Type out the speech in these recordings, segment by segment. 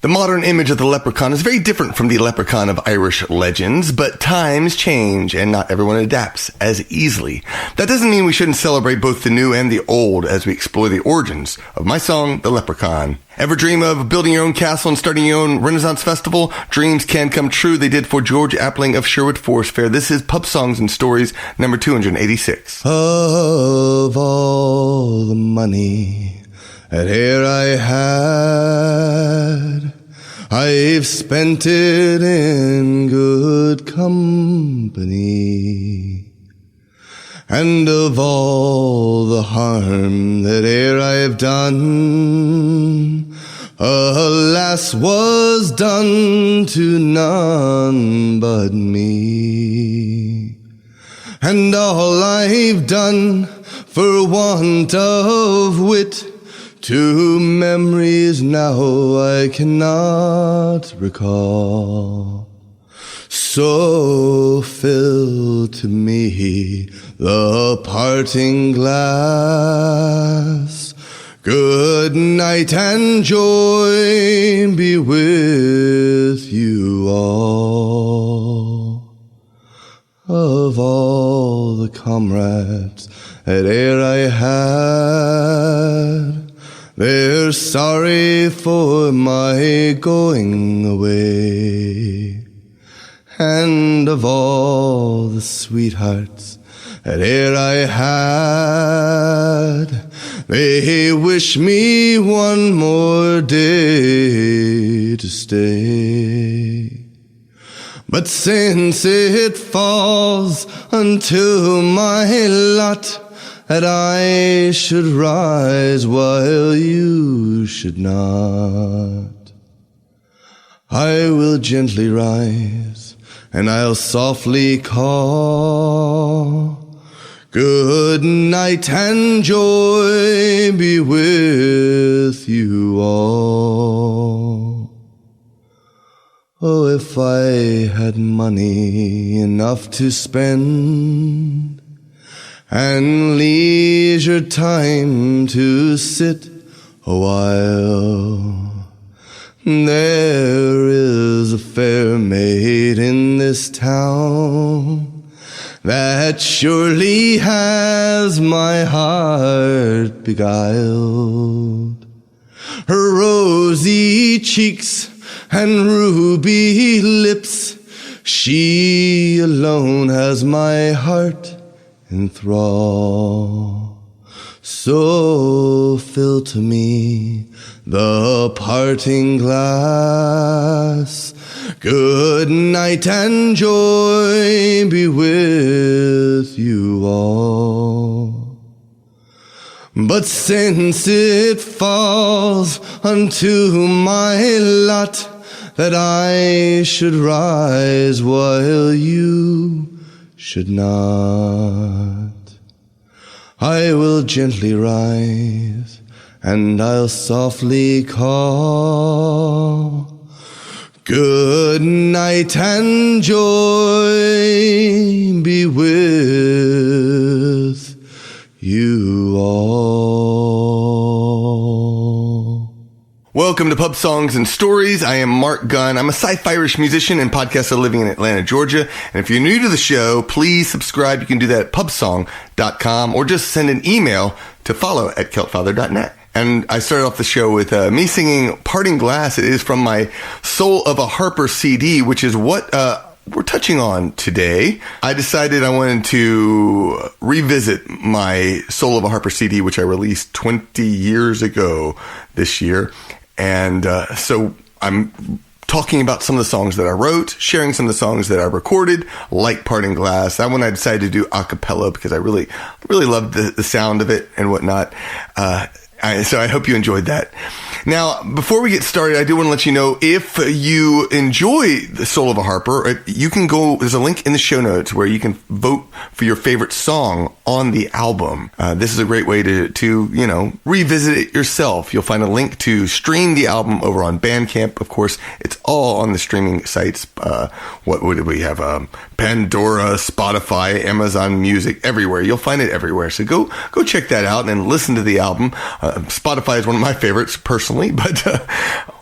The modern image of the leprechaun is very different from the leprechaun of Irish legends, but times change and not everyone adapts as easily. That doesn't mean we shouldn't celebrate both the new and the old as we explore the origins of my song, The Leprechaun. Ever dream of building your own castle and starting your own Renaissance festival? Dreams can come true. They did for George Appling of Sherwood Forest Fair. This is Pub Songs and Stories number 286. Of all the money that e'er I had, I've spent it in good company. And of all the harm that e'er I've done, alas, was done to none but me. And all I've done for want of wit, to memories now I cannot recall. So fill to me the parting glass. Good night and joy be with you all. Of all the comrades that e'er I had, they're sorry for my going away. And of all the sweethearts that e'er I had, they wish me one more day to stay. But since it falls unto my lot that I should rise while you should not, I will gently rise and I'll softly call. Good night and joy be with you all. Oh, if I had money enough to spend, and leisure time to sit a while, there is a fair maid in this town that surely has my heart beguiled. Her rosy cheeks and ruby lips, she alone has my heart in thrall. So fill to me the parting glass. Good night and joy be with you all. But since it falls unto my lot that I should rise while you should not, I will gently rise and I'll softly call. Good night and joy be with you all. Welcome to Pub Songs and Stories. I am Marc Gunn. I'm a Sci F Irish musician and podcaster living in Atlanta, Georgia. And if you're new to the show, please subscribe. You can do that at pubsong.com or just send an email to follow@celtfather.net. And I started off the show with me singing Parting Glass. It is from my Soul of a Harper CD, which is what we're touching on today. I decided I wanted to revisit my Soul of a Harper CD, which I released 20 years ago this year. And so I'm talking about some of the songs that I wrote, sharing some of the songs that I recorded, like Parting Glass. That one I decided to do a cappella because I really loved the sound of it and whatnot. So I hope you enjoyed that. Now, before we get started, I do want to let you know, if you enjoy the Soul of a Harper, you can go, there's a link in the show notes where you can vote for your favorite song on the album. This is a great way to revisit it yourself. You'll find a link to stream the album over on Bandcamp. Of course, it's all on the streaming sites. What would we have? Pandora, Spotify, Amazon Music, everywhere. You'll find it everywhere. So go check that out and listen to the album. Spotify is one of my favorites personally. personally, but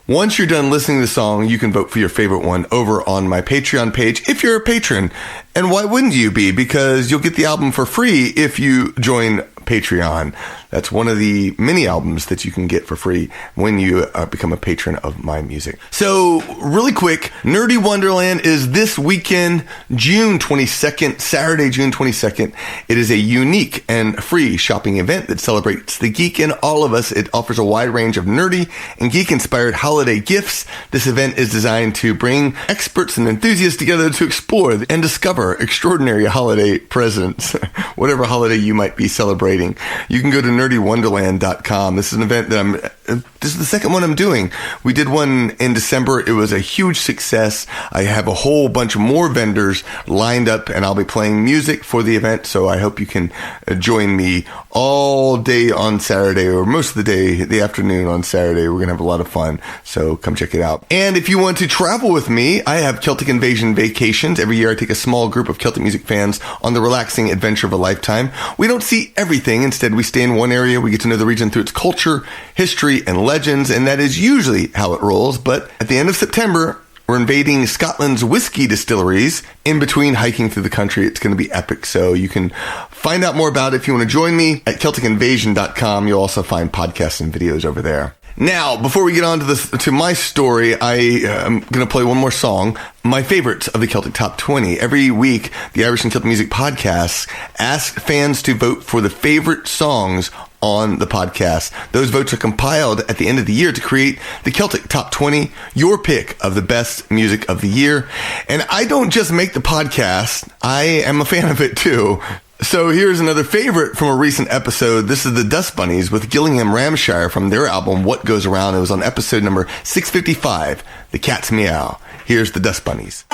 once you're done listening to the song, you can vote for your favorite one over on my Patreon page if you're a patron. And why wouldn't you be? Because you'll get the album for free if you join Patreon. That's one of the many albums that you can get for free when you become a patron of my music. So, really quick, Nerdy Wonderland is this weekend, June 22nd, Saturday, June 22nd. It is a unique and free shopping event that celebrates the geek in all of us. It offers a wide range of nerdy and geek-inspired holiday gifts. This event is designed to bring experts and enthusiasts together to explore and discover extraordinary holiday presents, whatever holiday you might be celebrating. You can go to nerdywonderland.com. This is an event that this is the second one I'm doing. We did one in December. It was a huge success. I have a whole bunch of more vendors lined up, and I'll be playing music for the event, so I hope you can join me all day on Saturday, or most of the day, the afternoon on Saturday. We're going to have a lot of fun, so come check it out. And if you want to travel with me, I have Celtic Invasion Vacations. Every year I take a small group of Celtic music fans on the relaxing adventure of a lifetime. We don't see everything. Instead, we stay in one area. We get to know the region through its culture, history, and legends, and that is usually how it rolls. But at the end of September, we're invading Scotland's whiskey distilleries. In between hiking through the country, it's going to be epic. So you can find out more about it if you want to join me at CelticInvasion.com. You'll also find podcasts and videos over there. Now, before we get on to my story, I am going to play one more song, my favorites of the Celtic Top 20. Every week, the Irish and Celtic Music Podcast asks fans to vote for the favorite songs on the podcast. Those votes are compiled at the end of the year to create the Celtic Top 20, your pick of the best music of the year. And I don't just make the podcast, I am a fan of it too. So here's another favorite from a recent episode. This is the Dustbunnies with Gillingham, Ramshire from their album What Goes Around. It was on episode number 655, The Cat's Meow. Here's the Dustbunnies.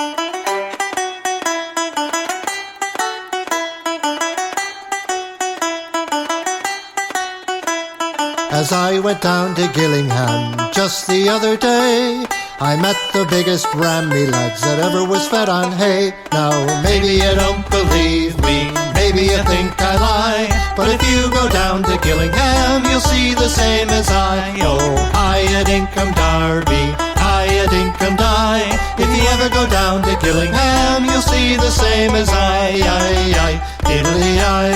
As I went down to Gillingham just the other day, I met the biggest rammy lads that ever was fed on hay. Now maybe you don't believe me, maybe you think I lie, but if you go down to Gillingham, you'll see the same as I. Oh, hiya dinkum darby, hiya dinkum die. If you ever go down to Gillingham, you'll see the same as I. Diddly I.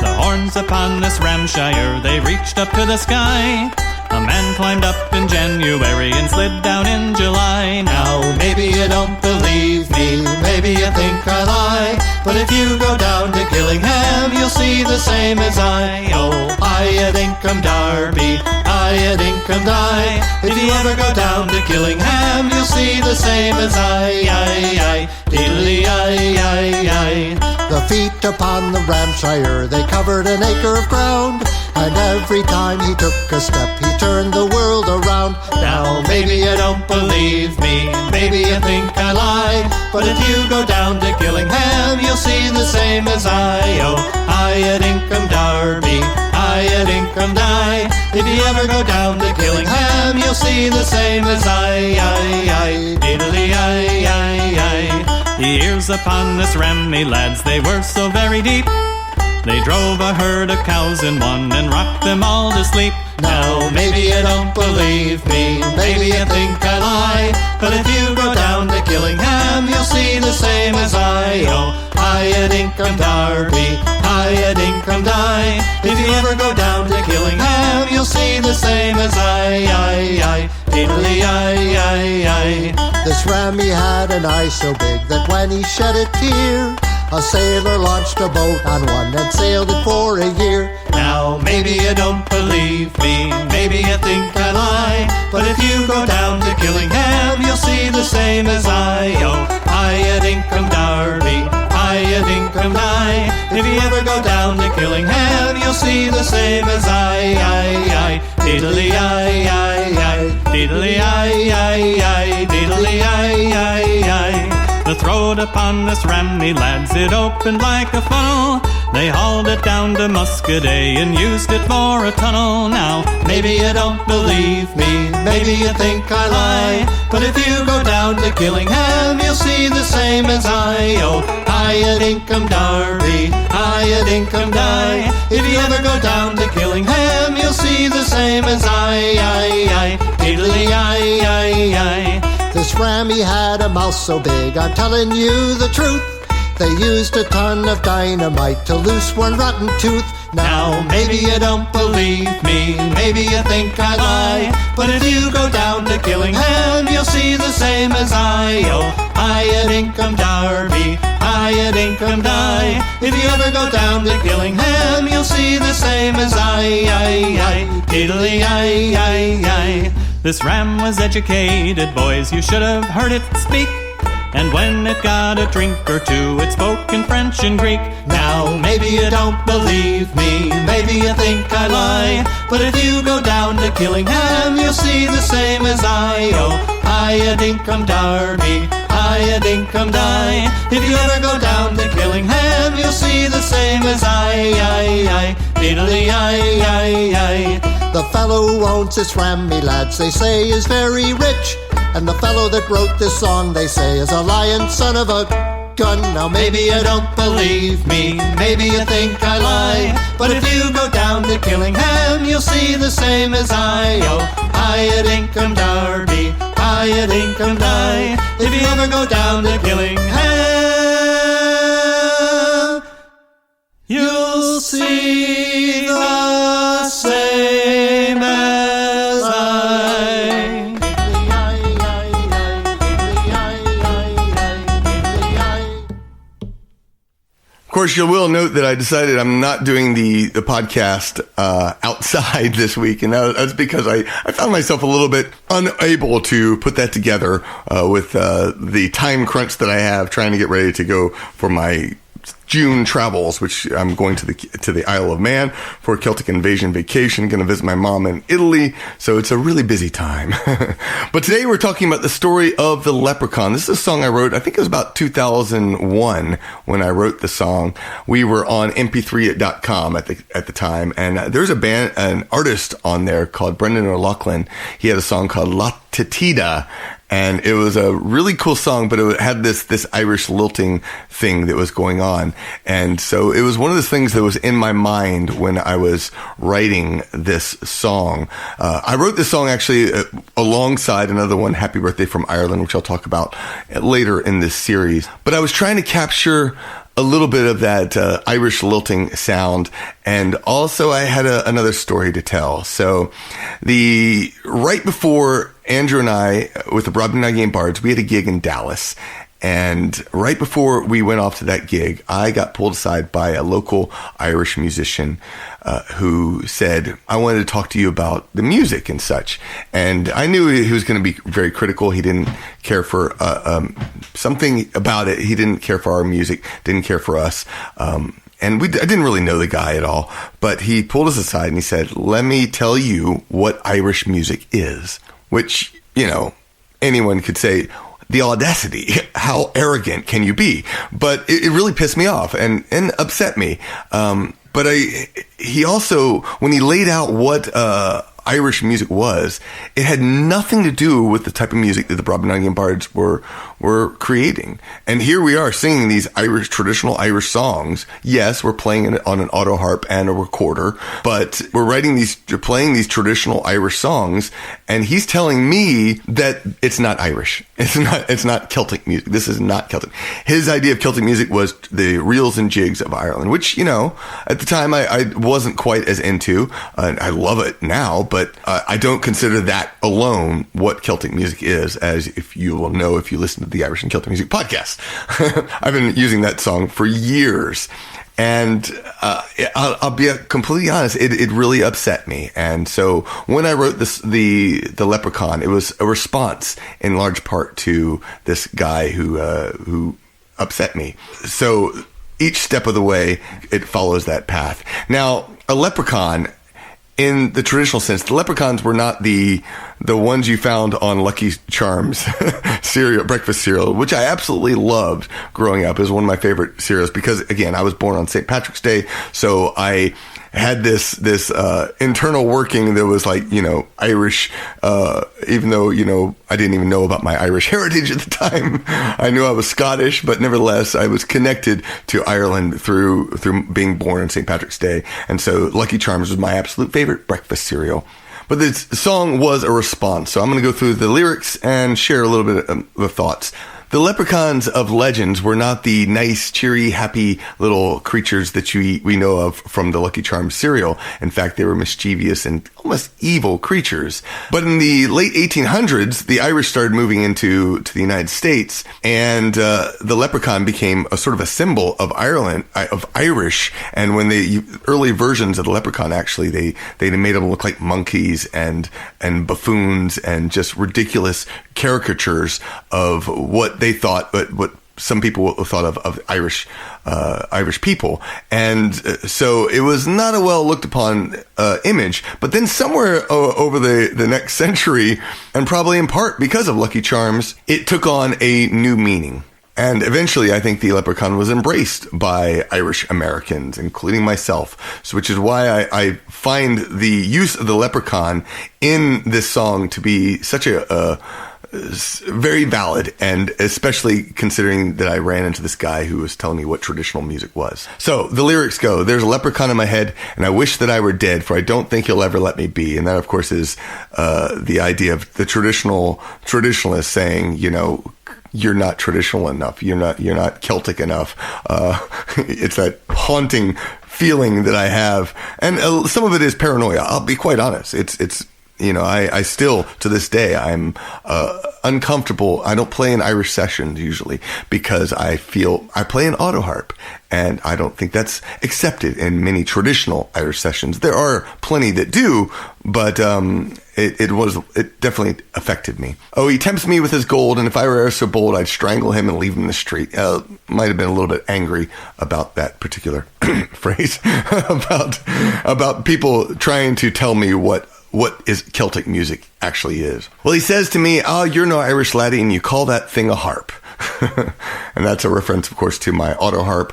The horns upon this Ramshire, they reached up to the sky. A man climbed up in January and slid down in July. Now maybe you don't believe me, maybe you think I lie, but if you go down to Gillingham, you'll see the same as I. Oh, hiya dinkum darby, hiya dinkum die. If you ever go down to Gillingham, you'll see the same as I. Diddly I. The feet upon the Ramshire, they covered an acre of ground, and every time he took a step, he turned the world around. Now maybe you don't believe me, maybe you think I lie, but if you go down to Gillingham, you'll see the same as I. Oh, hiya dinkum darby, hiya dinkum die. If you ever go down to Gillingham, you'll see the same as I. Diddly I. The ears upon this rammy lads, they were so very deep. They drove a herd of cows in one and rocked them all to sleep. Now maybe you don't believe me, maybe you think I lie, but if you go down to Gillingham, you'll see the same as I. Oh, hiya dinkum darby, hiya dinkum die. If you ever go down to Gillingham, you'll see the same as I. Diddly I. This rammy had an eye so big that when he shed a tear, a sailor launched a boat on one and sailed it for a year. Now maybe you don't believe me, maybe you think I lie, but if you go down to Gillingham, you'll see the same as I. Oh, hiya dinkum darby, hiya dinkum die. If you ever go down to Gillingham, you'll see the same as I. Diddly I. Diddly I. Diddly I. The throat upon this rammy lads, it opened like a funnel. They hauled it down to Muscadet and used it for a tunnel. Now, Maybe you don't believe me, maybe you think I lie, but if you go down to Gillingham, you'll see the same as I. Oh, Dinkum Darby, Dinkum Die. If you ever go down to Gillingham, you'll see the same as I. Diddly-I. This ram, he had a mouth so big, I'm telling you the truth. They used a ton of dynamite to loose one rotten tooth. Now, maybe you don't believe me, maybe you think I lie, but if you go down to Gillingham, you'll see the same as I. Oh, Dinkum Darby, Dinkum Die. If you ever go down to Gillingham, you'll see the same as I. Diddly-I. this ram was educated, boys, you should have heard it speak. And when it got a drink or two, it spoke in French and Greek. Now, maybe you don't believe me, maybe you think I lie, but if you go down to Gillingham, you'll see the same as I. Oh, Dinkum Darby, Dinkum Die. If you ever go down to Gillingham, you'll see the same as I. Diddly-I. The fellow who owns this ram, me lads, they say is very rich. And the fellow that wrote this song, they say, is a lying son of a gun. Now maybe you don't believe me, maybe you think I lie, but if you go down to Gillingham, you'll see the same as I. Oh, Dinkum Darby, Dinkum Die. If you ever go down to Gillingham, you'll see the same as I. Of course, you will note that I decided I'm not doing the podcast outside this week, and that's because I found myself a little bit unable to put that together with the time crunch that I have trying to get ready to go for my June travels, which I'm going to the Isle of Man for a Celtic Invasion vacation, going to visit my mom in Italy, so it's a really busy time. But today we're talking about the story of the Leprechaun. This is a song I wrote, I think it was about 2001 when I wrote the song. We were on mp3.com at the time, and there's an artist on there called Brendan O'Loughlin. He had a song called Meow.THE, and it was a really cool song, but it had this Irish lilting thing that was going on. And so it was one of those things that was in my mind when I was writing this song. I wrote this song actually alongside another one, Happy Birthday from Ireland, which I'll talk about later in this series. But I was trying to capture a little bit of that Irish lilting sound, and also I had another story to tell. So right before Andrew and I, with the Brobdingnagian Bards, we had a gig in Dallas, and right before we went off to that gig, I got pulled aside by a local Irish musician who said, I wanted to talk to you about the music and such. And I knew he was going to be very critical. He didn't care for something about it. He didn't care for our music, didn't care for us. And I didn't really know the guy at all, but he pulled us aside and he said, let me tell you what Irish music is, which, anyone could say, the audacity, how arrogant can you be? But it really pissed me off and upset me. But he also, when he laid out what Irish music was, it had nothing to do with the type of music that the Brobdingnagian Bards were creating. And here we are singing these traditional Irish songs. Yes, we're playing it on an auto harp and a recorder, but we're playing these traditional Irish songs, and he's telling me that it's not Irish. It's not Celtic music. This is not Celtic. His idea of Celtic music was the reels and jigs of Ireland, which, at the time I wasn't quite as into, and I love it now, but I don't consider that alone what Celtic music is, as if you will know if you listen to the Irish and Celtic Music podcast. I've been using that song for years, and I'll be completely honest, it really upset me. And so when I wrote the Leprechaun, it was a response in large part to this guy who upset me. So each step of the way, it follows that path. Now, a leprechaun in the traditional sense, the leprechauns were not the ones you found on Lucky Charms cereal, breakfast cereal, which I absolutely loved growing up. It was one of my favorite cereals because, again, I was born on St. Patrick's Day, so I had this internal working that was like, Irish, even though, I didn't even know about my Irish heritage at the time. I knew I was Scottish, but nevertheless, I was connected to Ireland through being born on St. Patrick's Day. And so Lucky Charms was my absolute favorite breakfast cereal. But this song was a response. So I'm going to go through the lyrics and share a little bit of the thoughts. The leprechauns of legends were not the nice, cheery, happy little creatures that we know of from the Lucky Charms cereal. In fact, they were mischievous and almost evil creatures. But in the late 1800s, the Irish started moving into the United States, and the leprechaun became a sort of a symbol of Ireland, of Irish. And when early versions of the leprechaun, actually, they made them look like monkeys and buffoons and just ridiculous caricatures of what they thought, but what some people thought of Irish people. And so it was not a well looked upon image. But then somewhere over the next century, and probably in part because of Lucky Charms, it took on a new meaning. And eventually, I think the leprechaun was embraced by Irish Americans, including myself. So, which is why I find the use of the leprechaun in this song to be such a very valid, and especially considering that I ran into this guy who was telling me what traditional music was. So the lyrics go, there's a leprechaun in my head, and I wish that I were dead, for I don't think he'll ever let me be. And that, of course, is the idea of the traditionalist saying, you're not traditional enough. You're not Celtic enough. It's that haunting feeling that I have. And some of it is paranoia. I'll be quite honest. It's I still, to this day, I'm uncomfortable. I don't play in Irish sessions usually because I play an auto harp, and I don't think that's accepted in many traditional Irish sessions. There are plenty that do, but it definitely affected me. Oh, he tempts me with his gold, and if I were ever so bold, I'd strangle him and leave him in the street. Might have been a little bit angry about that particular phrase about people trying to tell me what is Celtic music actually is. Well, he says to me, "Oh, you're no Irish laddie, and you call that thing a harp." And that's a reference, of course, to my auto harp,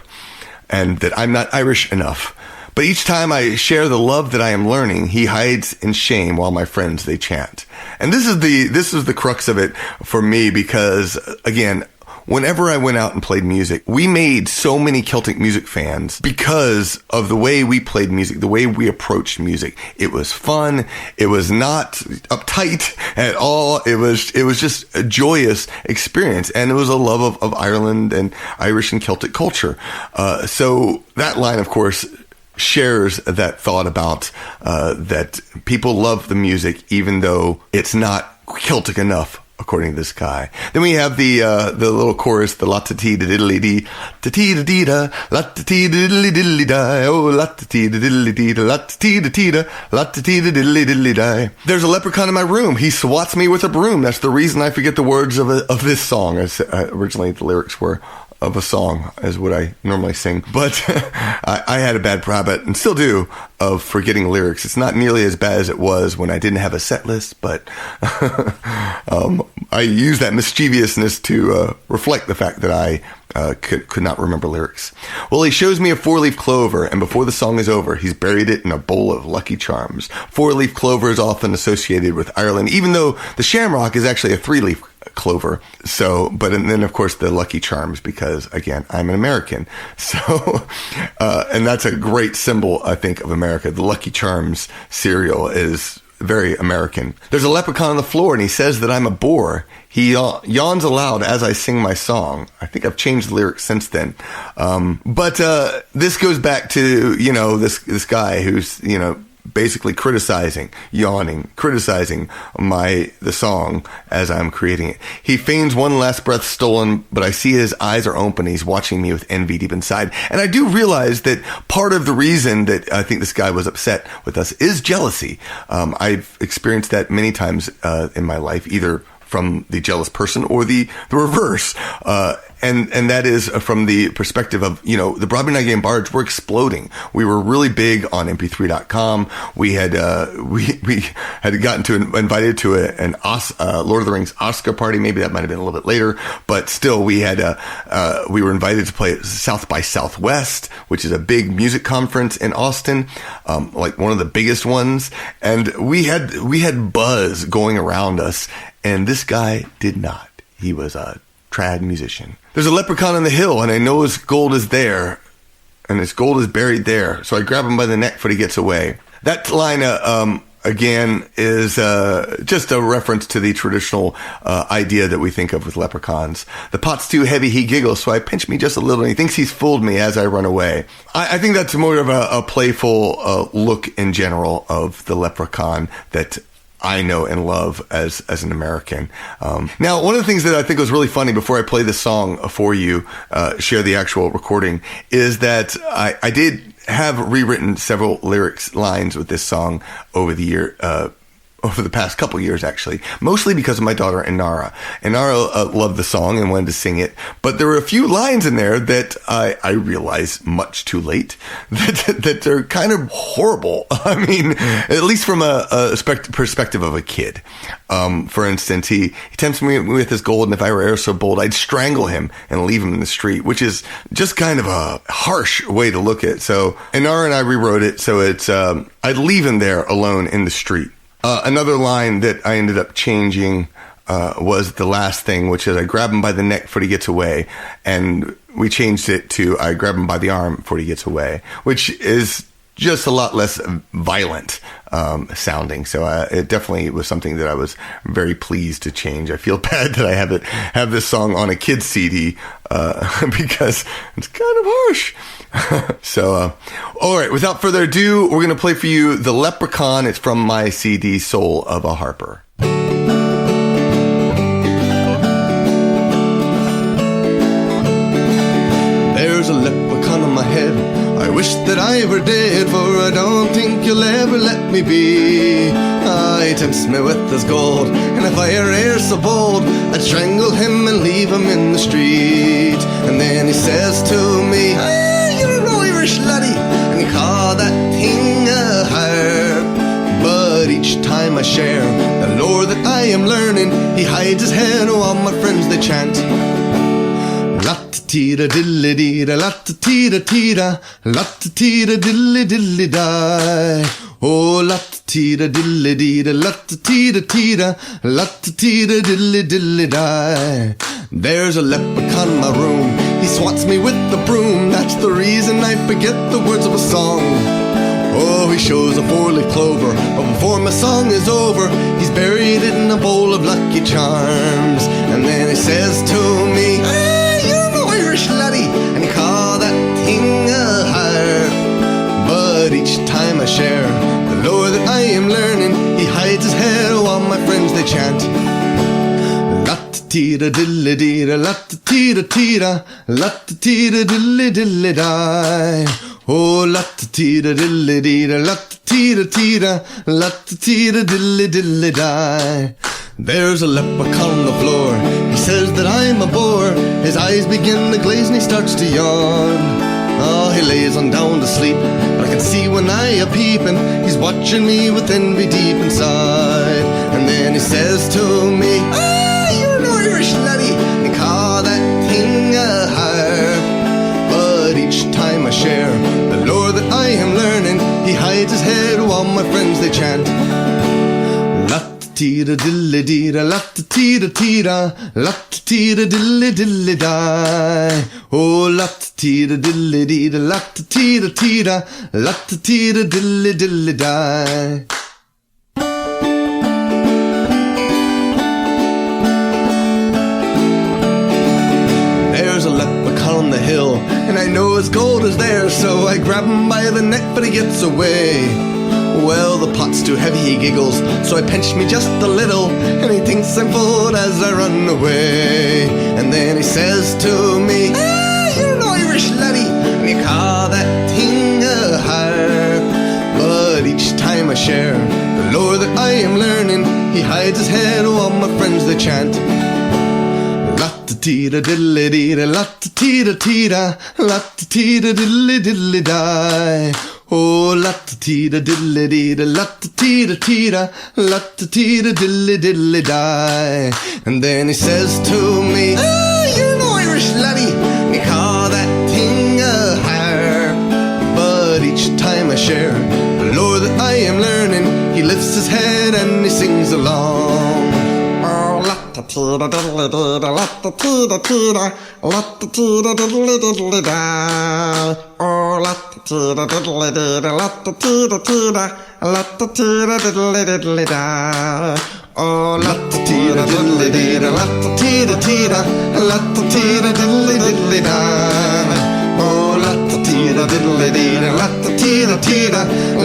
and that I'm not Irish enough. But each time I share the love that I am learning, he hides in shame while my friends, they chant. And this is the crux of it for me, because, again, whenever I went out and played music, we made so many Celtic music fans because of the way we played music, the way we approached music. It was fun. It was not uptight at all. It was just a joyous experience. And it was a love of Ireland and Irish and Celtic culture. So that line, of course, shares that thought about that people love the music even though it's not Celtic enough, according to this guy. Then we have the little chorus, the la-ta-tee-da-diddly-dee, ta-tee-da-dee-da, la-ta-tee-da-diddly-diddly-die, oh, la-ta-tee-da-diddly-dee-da, la-ta-tee-da-tee-da, la-ta-tee-da-diddly-diddly-die. There's a leprechaun in my room. He swats me with a broom. That's the reason I forget the words of this song, as originally the lyrics were of a song, as what I normally sing. But I had a bad habit, and still do, of forgetting lyrics. It's not nearly as bad as it was when I didn't have a set list, but I use that mischievousness to reflect the fact that I could not remember lyrics. Well, he shows me a 4-leaf clover, and before the song is over, he's buried it in a bowl of Lucky Charms. 4-leaf clover is often associated with Ireland, even though the shamrock is actually a 3-leaf clover. So, and then of course the Lucky Charms, because again, I'm an American. So, and that's a great symbol, I think, of America. The Lucky Charms cereal is very American. There's a leprechaun on the floor, and he says that I'm a bore. He yawns aloud as I sing my song. I think I've changed the lyrics since then. But this goes back to, this guy who's, basically criticizing the song as I'm creating it. He feigns one last breath stolen, but I see his eyes are open. He's watching me with envy deep inside. And I do realize that part of the reason that I think this guy was upset with us is jealousy. I've experienced that many times in my life, either from the jealous person or the reverse. And that is from the perspective of, the Broadway Night Game Bards were exploding. We were really big on MP3.com. We had, we had gotten invited to an Lord of the Rings Oscar party. Maybe that might have been a little bit later, but still we were invited to play at South by Southwest, which is a big music conference in Austin, like one of the biggest ones. And we had buzz going around us, and this guy did not. He was a trad musician. There's a leprechaun on the hill, and I know his gold is there, and his gold is buried there. So I grab him by the neck before he gets away. That line, again, is just a reference to the traditional idea that we think of with leprechauns. The pot's too heavy, he giggles, so I pinch me just a little, and he thinks he's fooled me as I run away. I think that's more of a playful look in general of the leprechaun that I know and love as an American. Now, one of the things that I think was really funny before I play this song for you, share the actual recording, is that I did have rewritten several lyrics lines with this song over the past couple years, actually, mostly because of my daughter Inara. Inara loved the song and wanted to sing it, but there were a few lines in there that I realized much too late that they're kind of horrible. I mean, at least from a perspective of a kid. For instance, he tempts me with his gold, and if I were ever so bold, I'd strangle him and leave him in the street, which is just kind of a harsh way to look at it. So Inara and I rewrote it, so it's I'd leave him there alone in the street. Another line that I ended up changing was the last thing, which is I grab him by the neck before he gets away. And we changed it to I grab him by the arm before he gets away, which is just a lot less violent sounding. So it definitely was something that I was very pleased to change. I feel bad that I have this song on a kid's CD because it's kind of harsh. So, all right, without further ado, we're going to play for you The Leprechaun. It's from my CD, Soul of a Harper. There's a leprechaun on my head. I wish that I were dead, for I don't think you'll ever let me be. He tempts me with his gold, and if I were e'er so bold, I'd strangle him and leave him in the street. And then he says to me, you're an Irish laddie, and he called that thing a harp. But each time I share the lore that I am learning, he hides his head, oh all my friends they chant. La-ta-tee-da dilly-dee-da, la-ta-tee-da-tee-da, la-ta-tee-da dilly-dilly-die. Oh, la-ta-tee-da dilly-dee-da, la-ta-tee-da-tee-da, la-ta-tee-da dilly-dilly-die. There's a leprechaun in my room, he swats me with the broom, that's the reason I forget the words of a song. Oh, he shows a four-leaf clover, but before my song is over, he's buried it in a bowl of Lucky Charms. And then he says to me, laddie, and he called that thing a harp. But each time I share the lore that I am learning, he hides his head while my friends they chant. La-ta-tee-da dilly-dee-da, la-ta-tee-da-tee-da, la-ta-tee-da dilly-dilly-die. Oh, la-ta-tee-da dilly-dee-da, la-ta-tee-da-tee-da, la-ta-tee-da dilly-dilly-die. There's a leprechaun on the floor, he says that I'm a bore. His eyes begin to glaze and he starts to yawn. Oh, he lays on down to sleep, but I can see when I a peeping, he's watching me with envy deep inside. And then he says to me, you're an Irish laddie, and call that thing a harp. But each time I share the lore that I am learning, he hides his head while my friends they chant. La-ta-tee-da dilly-dee-da, la-ta-tee-da-tee-da, la-ta-tee-da dilly-dilly-die. Oh, la-ta-tee-da dilly-dee-da, la-ta-tee-da-tee-da, la-ta-tee-da dilly-dilly-die. There's a leprechaun on the hill, and I know his gold is there, so I grab him by the neck, but he gets away. Well, the pot's too heavy, he giggles, so I pinch me just a little, and he thinks I'm full as I run away. And then he says to me, you're an Irish laddie, and you call that thing a harp. But each time I share the lore that I am learning, he hides his head while my friends they chant. La-ta-tee la-ta-tee-da diddly-dee-da, la-ta-tee-da-tee-da, la-ta-tee-da diddly-diddly-die. Oh, la-ta-tee-da diddly-dee-da, la-ta-tee-da-tee-da, la-ta-tee-da diddly-diddly-die. And then he says to me, you're no Irish laddie, me call that thing a harp. But each time I share the lore that I am learning, he lifts his head and he sings along. Oh, la-ta-tee-da diddly-dee-da, la-ta-tee-da-tee-da, la-ta-tee-da diddly-diddly-die. Oh, la-ta-tee-da diddly-dee-da, la-ta-tee-da-tee-da, la-ta-tee-da diddly-diddly-die. Oh, la-ta-tee-da diddly-dee-da, la-ta-tee-da-tee-da, la-ta-tee-da diddly-diddly-die. Oh, la-ta-tee-da diddly-dee-da, la-ta-tee-da-tee-da,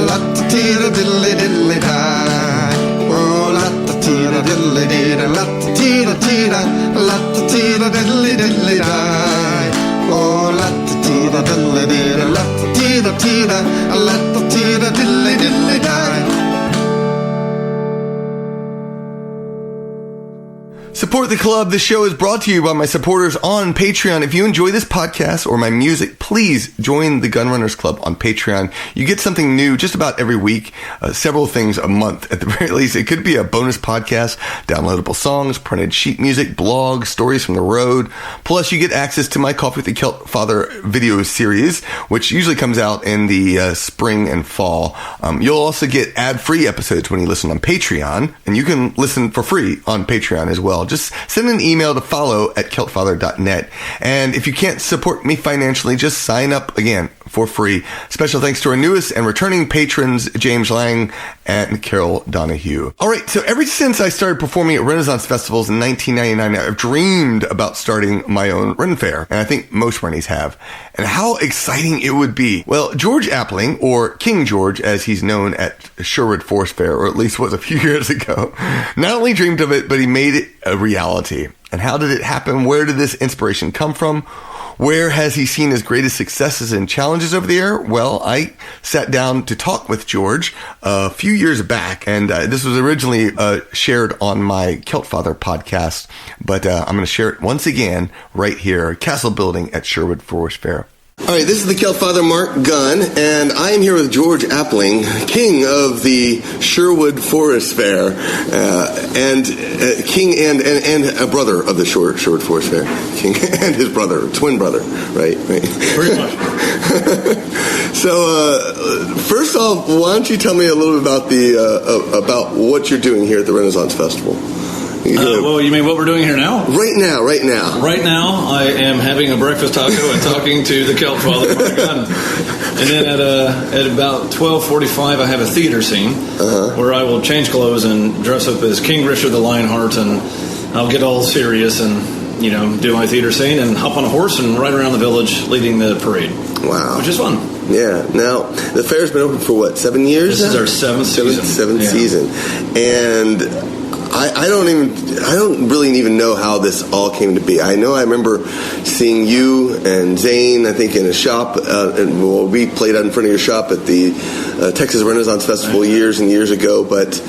la-ta-tee-da diddly-diddly-die. Oh, la-ta-tee-da diddly-dee-da, la-ta-tee-da-tee-da, la-ta-tee-da diddly-diddly-die. Oh, la-ta-tee-da diddly-dee-da, la-ta-tee-da-tee-da, la-ta-tee-da diddly-diddly-die. Support the club. This show is brought to you by my supporters on Patreon. If you enjoy this podcast or my music, please join the Gunrunners Club on Patreon. You get something new just about every week, several things a month at the very least. It could be a bonus podcast, downloadable songs, printed sheet music, blogs, stories from the road. Plus, you get access to my Coffee with the Celt Father video series, which usually comes out in the spring and fall. You'll also get ad-free episodes when you listen on Patreon, and you can listen for free on Patreon as well. Just send an email to follow@celtfather.net. And if you can't support me financially, just sign up again for free. Special thanks to our newest and returning patrons, James Lang and Carol Donahue. All right, so ever since I started performing at Renaissance festivals in 1999, I've dreamed about starting my own Ren Fair, and I think most Rennies have. And how exciting it would be. Well, George Appling, or King George, as he's known at Sherwood Forest Fair, or at least was a few years ago, not only dreamed of it, but he made it a reality. And how did it happen? Where did this inspiration come from? Where has he seen his greatest successes and challenges over the year? Well, I sat down to talk with George a few years back, and this was originally shared on my Celt Father podcast, but I'm going to share it once again right here, Castle Building at Sherwood Forest Fair. All right, this is the Celt Father, Marc Gunn, and I am here with George Appling, king of the Sherwood Forest Fair, and king and a brother of the Sherwood Forest Fair, king and his brother, twin brother, right? Pretty much. So, first off, why don't you tell me a little bit about what you're doing here at the Renaissance Festival? Well, you mean what we're doing here now? Right now. Right now, I am having a breakfast taco and talking to the Celt Father, Marc Gunn. And then at about 12:45, I have a theater scene where I will change clothes and dress up as King Richard the Lionheart, and I'll get all serious and, do my theater scene and hop on a horse and ride around the village leading the parade. Wow. Which is fun. Yeah. Now, the fair's been open for what, 7 years? This is our seventh season. Seventh season. And I don't really even know how this all came to be. I know I remember seeing you and Zane, I think, in a shop, we played out in front of your shop at the Texas Renaissance Festival years and years ago, but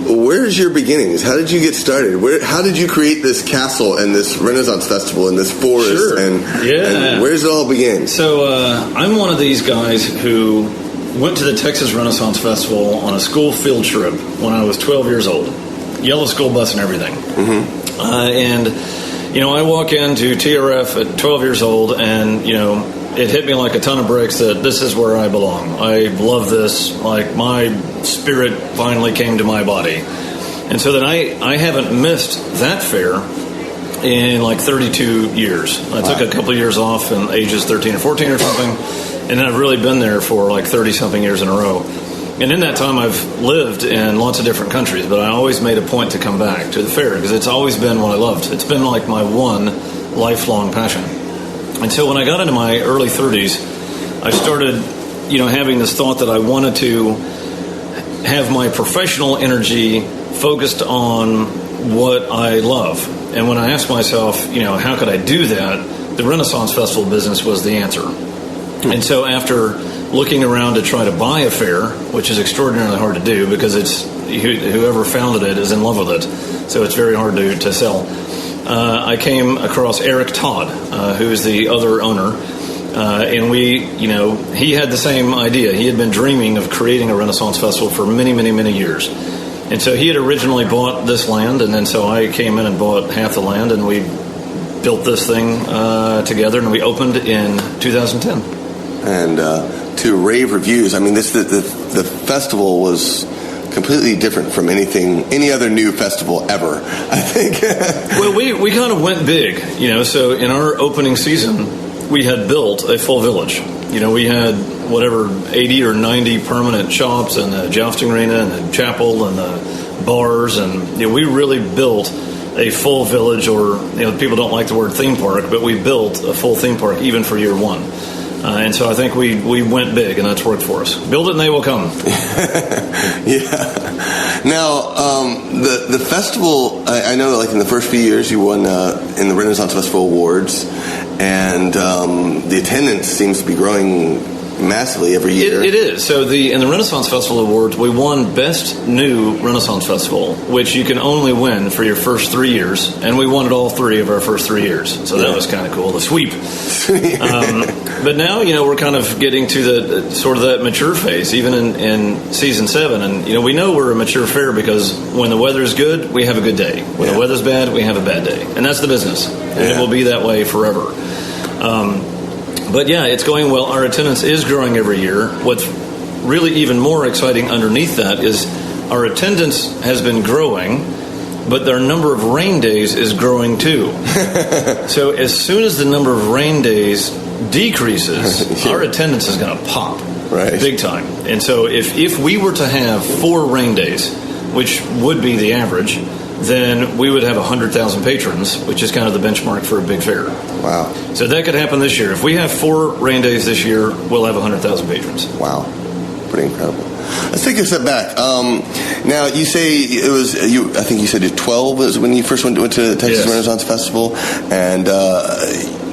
where's your beginnings? How did you get started? How did you create this castle and this Renaissance Festival and this forest? Sure. And where does it all begin? So I'm one of these guys who went to the Texas Renaissance Festival on a school field trip when I was 12 years old. Yellow school bus and everything. Mm-hmm. And I walk into TRF at 12 years old, and, it hit me like a ton of bricks that this is where I belong. I love this. Like, my spirit finally came to my body. And so then I haven't missed that fair in like 32 years. I took a couple of years off in ages 13 or 14 or something, and then I've really been there for like 30-something years in a row. And in that time, I've lived in lots of different countries, but I always made a point to come back to the fair because it's always been what I loved. It's been like my one lifelong passion. And so when I got into my early 30s, I started, having this thought that I wanted to have my professional energy focused on what I love. And when I asked myself, how could I do that, the Renaissance Festival business was the answer. And so after looking around to try to buy a fair, which is extraordinarily hard to do because it's whoever founded it is in love with it, so it's very hard to sell. I came across Eric Todd, who is the other owner. And he had the same idea. He had been dreaming of creating a Renaissance Festival for many, many, many years. And so he had originally bought this land, and then so I came in and bought half the land, and we built this thing together, and we opened in 2010. And to rave reviews. I mean, the festival was completely different from any other new festival ever, I think. Well, we kind of went big, so in our opening season, we had built a full village. We had 80 or 90 permanent shops and the jousting arena and the chapel and the bars, and we really built a full village, or people don't like the word theme park, but we built a full theme park even for year one. And so I think we went big, and that's worked for us. Build it and they will come. Yeah. Now, the festival, I know that in the first few years you won in the Renaissance Festival Awards, and the attendance seems to be growing massively every year. It is. So in the Renaissance Festival Awards, we won Best New Renaissance Festival, which you can only win for your first 3 years, and we won it all 3 of our first 3 years. So that was kind of cool, the sweep. But now, we're kind of getting to the sort of that mature phase, even in season 7. And, we know we're a mature fair because when the weather's good, we have a good day. When the weather's bad, we have a bad day. And that's the business. And it will be that way forever. But yeah, it's going well. Our attendance is growing every year. What's really even more exciting underneath that is our attendance has been growing, but our number of rain days is growing too. So as soon as the number of rain days decreases, our attendance is going to pop big time. And so if we were to have 4 rain days, which would be the average, then we would have 100,000 patrons, which is kind of the benchmark for a big fair. Wow. So that could happen this year. If we have 4 rain days this year, we'll have 100,000 patrons. Wow. Pretty incredible. Let's take a step back. Now, you say it was, I think you said 12 was when you first went to the Texas Renaissance Festival.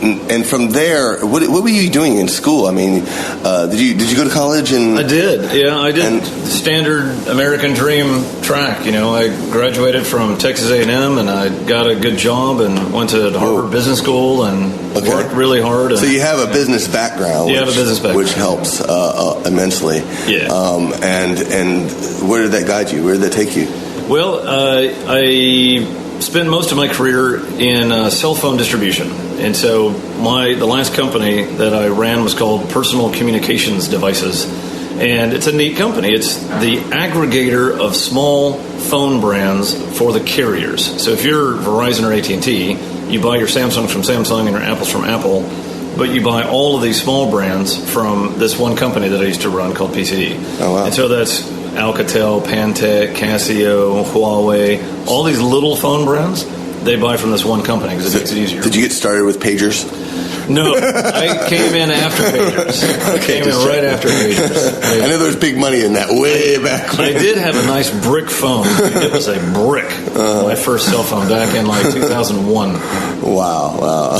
And from there, what were you doing in school? I mean, did you go to college? I did. Yeah, I did. Standard American dream track. I graduated from Texas A&M, and I got a good job and went to Harper Business School and worked really hard. So you have a business background. Which helps immensely. Yeah. And where did that guide you? Where did that take you? Well, I spent most of my career in cell phone distribution. And so the last company that I ran was called Personal Communications Devices. And it's a neat company. It's the aggregator of small phone brands for the carriers. So if you're Verizon or AT&T, you buy your Samsung from Samsung and your Apples from Apple, but you buy all of these small brands from this one company that I used to run called PCE. Oh, wow. And so that's Alcatel, Pantech, Casio, Huawei, all these little phone brands, they buy from this one company because it makes it easier. Did you get started with pagers? No, I came in after pagers. I came in right after pagers. I know there was big money in that way back when. I did have a nice brick phone. It was a brick. My first cell phone back in 2001. Wow.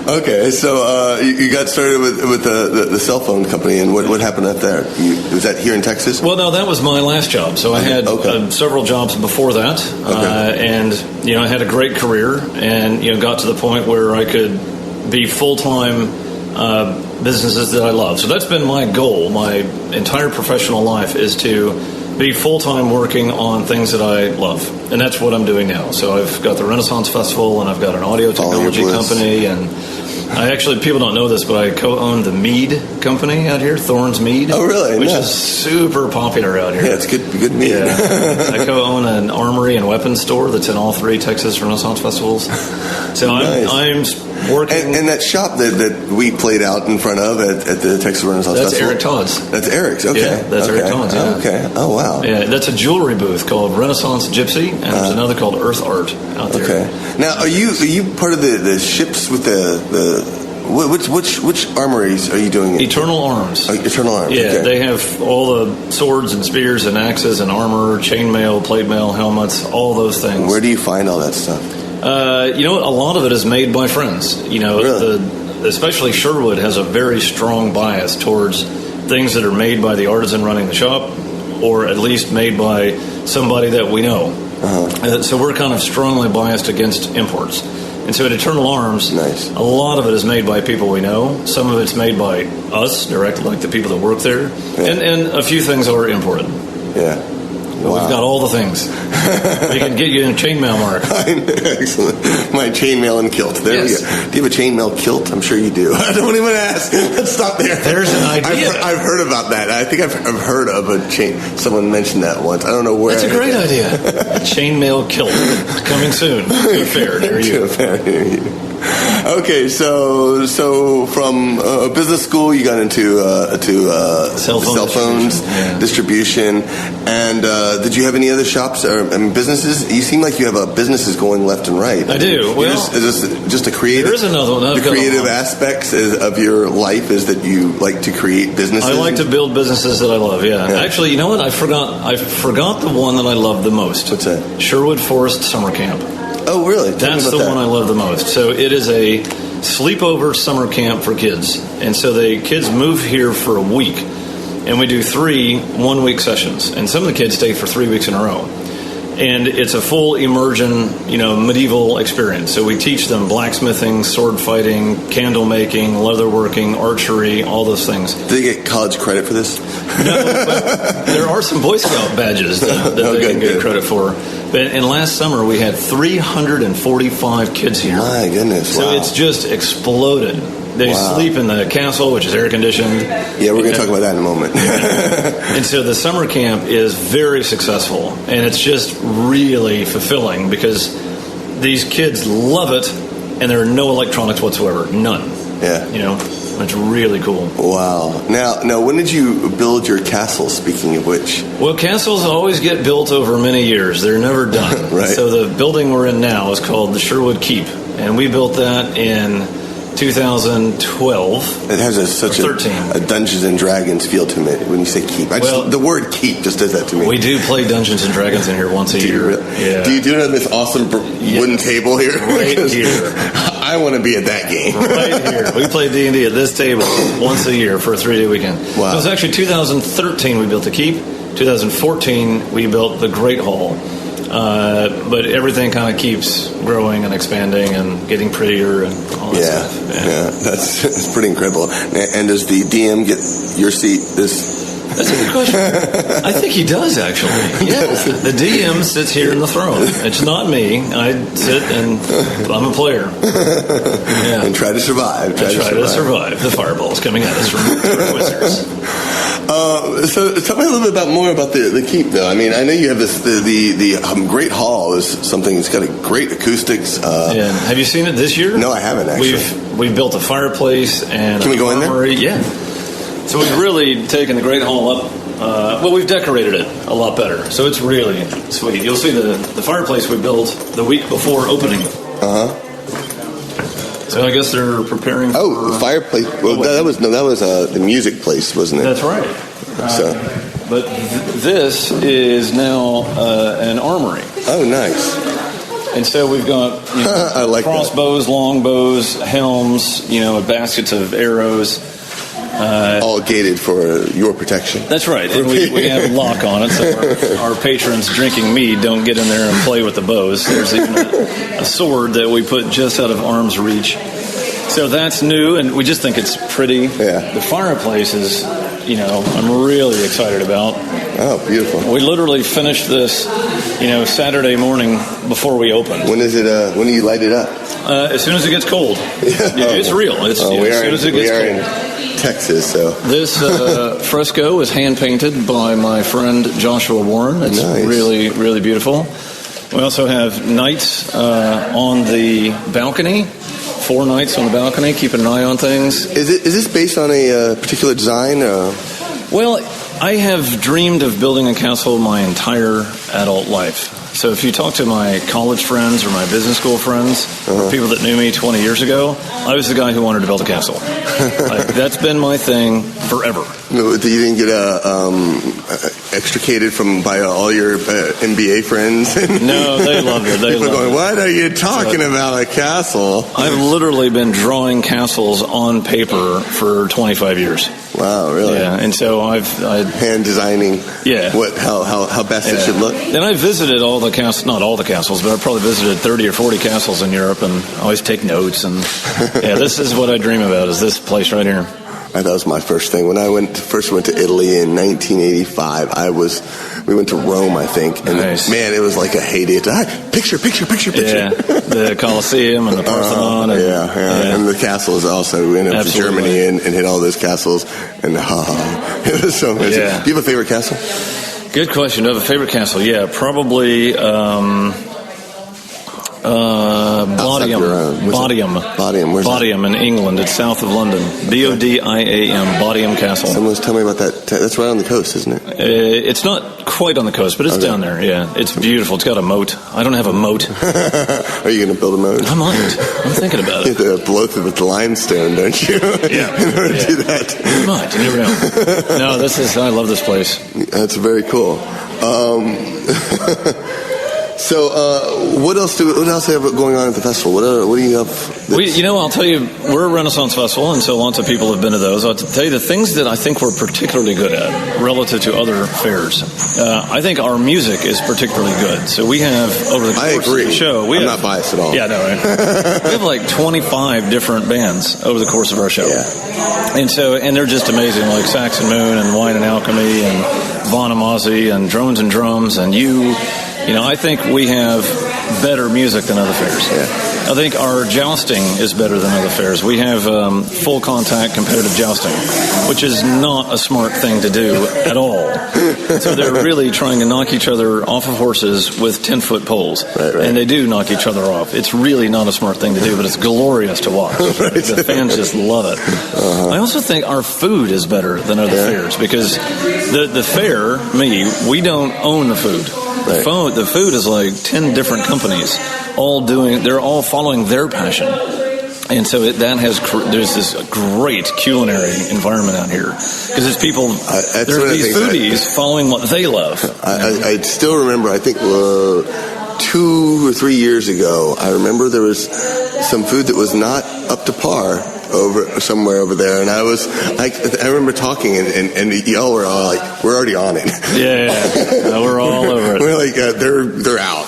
Okay, so you got started with the cell phone company, and what happened up there? Was that here in Texas? Well, no, that was my last job. So I had several jobs before that, and I had a great career, and got to the point where I could be full-time businesses that I love. So that's been my goal. My entire professional life is to be full-time working on things that I love. And that's what I'm doing now. So I've got the Renaissance Festival, and I've got an audio technology company, and I actually, people don't know this, but I co-own the mead company out here, Thorns Mead. Oh, really? Which is super popular out here. Yeah, it's good mead. Yeah. I co-own an armory and weapons store that's in all 3 Texas Renaissance Festivals. So nice. I'm working. And that shop that we played out in front of at the Texas Renaissance Festival? That's Eric Todd's. That's Eric's, okay. Yeah, that's Eric Todd's, yeah. Okay, oh, wow. Yeah, that's a jewelry booth called Renaissance Gypsy, and there's another called Earth Art out there. Okay. Now, are you part of the ships with which armories are you doing? Eternal Arms. Oh, Eternal Arms. Yeah, okay. They have all the swords and spears and axes and armor, chainmail, plate mail, helmets, all those things. Where do you find all that stuff? A lot of it is made by friends. Really? Especially Sherwood has a very strong bias towards things that are made by the artisan running the shop, or at least made by somebody that we know. So we're kind of strongly biased against imports. And so at Eternal Arms, Nice. a lot of it is made by people we know. Some of it's made by us directly, like the people that work there. And a few things are imported. Yeah. But we've got all the things. We can get you in chainmail, Mark. Excellent. My chainmail and kilt. There we go. Do you have a chainmail kilt? I'm sure you do. I don't even ask. Let's stop there. There's an idea. I've heard about that. I think I've heard of a chain. Someone mentioned that once. I don't know where. That's a great idea. A chainmail kilt. Coming soon. To a fair near you. To a fair near you. Okay, so from business school, you got into cell phones distribution, and did you have any other shops or businesses? You seem like you have businesses going left and right. I do. Well, is this just a creative? There is another one. The creative aspects of your life is that you like to create businesses. I like to build businesses that I love. Yeah. Actually, you know what? I forgot the one that I love the most. What's that? Sherwood Forest Summer Camp. Oh, really? That's the one I love the most. So it is a sleepover summer camp for kids. And so the kids move here for a week. And we do 3 one-week sessions. And some of the kids stay for 3 weeks in a row. And it's a full immersion, medieval experience. So we teach them blacksmithing, sword fighting, candle making, leather working, archery, all those things. Do they get college credit for this? No, but there are some Boy Scout badges that they can get credit for. And last summer we had 345 kids here. My goodness! So it's just exploded. They sleep in the castle, which is air conditioned. Yeah, we're going to talk about that in a moment. And so the summer camp is very successful, and it's just really fulfilling because these kids love it, and there are no electronics whatsoever, none. Yeah, it's really cool. Wow. Now, when did you build your castle? Speaking of which, well, castles always get built over many years; they're never done. Right. So the building we're in now is called the Sherwood Keep, and we built that in 2012. It has such a Dungeons and Dragons feel to it when you say keep. The word keep just does that to me. We do play Dungeons and Dragons in here once a year. Yeah. Do you do it on this awesome wooden table here? Right here. I want to be at that game. Right here. We play D&D at this table once a year for a 3-day weekend. Wow. It was actually 2013 we built the keep. 2014 we built the Great Hall. But everything kind of keeps growing and expanding and getting prettier and all that stuff. Yeah, that's pretty incredible. And does the DM get your seat? That's a good question. I think he does, actually. Yeah, the DM sits here in the throne. It's not me. I sit and I'm a player. Yeah. And try to survive. Try to survive the fireballs coming at us from Twizzlers. So tell me a little bit more about the keep, though. I mean, I know you have the Great Hall is something that's got a great acoustics. Have you seen it this year? No, I haven't actually. We've built a fireplace and can we go in there? Yeah. So we've really taken the Great Hall up. We've decorated it a lot better. So it's really sweet. You'll see the fireplace we built the week before opening. So I guess they're preparing. The fireplace. Well, that was the music place, wasn't it? That's right. But this is now an armory. Oh, nice. And so we've got I like crossbows, longbows, helms, baskets of arrows. All gated for your protection. That's right. And we have a lock on it, so our patrons drinking mead don't get in there and play with the bows. There's even a sword that we put just out of arm's reach. So that's new, and we just think it's pretty. Yeah. The fireplace is, I'm really excited about. Oh, beautiful. We literally finished this, Saturday morning before we opened. When is it? When do you light it up? As soon as it gets cold. It's real. As soon as it gets cold. In Texas, so this fresco is hand painted by my friend Joshua Warren. It's really, really beautiful. We also have knights on the balcony. 4 knights on the balcony, keeping an eye on things. Is this based on a particular design? Well, I have dreamed of building a castle my entire adult life. So if you talk to my college friends or my business school friends, or people that knew me 20 years ago, I was the guy who wanted to build a castle. That's been my thing forever. You didn't get extricated by all your NBA friends? No, they loved it. They People loved going, it. what are you talking about, a castle? I've literally been drawing castles on paper for 25 years. Wow, really? Yeah, and so I've hand designing. Yeah. How best it should look. And I visited all the castles, not all the castles, but I probably visited 30 or 40 castles in Europe, and I always take notes. And yeah, this is what I dream about, is this place right here. That was my first thing. When I first went to Italy in 1985, we went to Rome, I think, and nice. Man, it was like a heyday. Picture. Yeah, the Colosseum and the Parthenon. And the castles also. We went up to Germany and hit all those castles, and it was so amazing. Yeah. Do you have a favorite castle? Good question. Do I have a favorite castle? Yeah, probably Bodiam. Where's Bodiam in England. It's south of London. Bodiam. Bodiam Castle. Someone was telling me about that. That's right on the coast, isn't it? It's not quite on the coast, but it's down there. Yeah, it's beautiful. It's got a moat. I don't have a moat. Are you going to build a moat? I might. I'm thinking about it. You have to blow through with the limestone, don't you? Yeah. In order to do that. I might. You never know. No, I love this place. That's very cool. So, what else do you have going on at the festival? What do you have? I'll tell you, we're a Renaissance festival, and so lots of people have been to those. I'll tell you the things that I think we're particularly good at relative to other fairs. I think our music is particularly good. So we have, over the course of the show... I'm not biased at all. Yeah, no, right? We have like 25 different bands over the course of our show. Yeah. And they're just amazing, like Saxon Moon and Wine and Alchemy and Von Amazi and Drones and Drums and I think we have better music than other fairs. Yeah. I think our jousting is better than other fairs. We have full contact competitive jousting, which is not a smart thing to do at all. So they're really trying to knock each other off of horses with 10-foot poles. Right. And they do knock each other off. It's really not a smart thing to do, but it's glorious to watch. Right. The fans just love it. Uh-huh. I also think our food is better than other fairs, because the fair, we don't own the food. Right. The food is like 10 different companies, they're all following their passion. And so there's this great culinary environment out here. Because it's people, there's these foodies following what they love. I still remember, I think 2 or 3 years ago, I remember there was some food that was not up to par somewhere over there, and I remember talking, and y'all were all like, we're already on it. Yeah, we're all over it. We're like, they're out.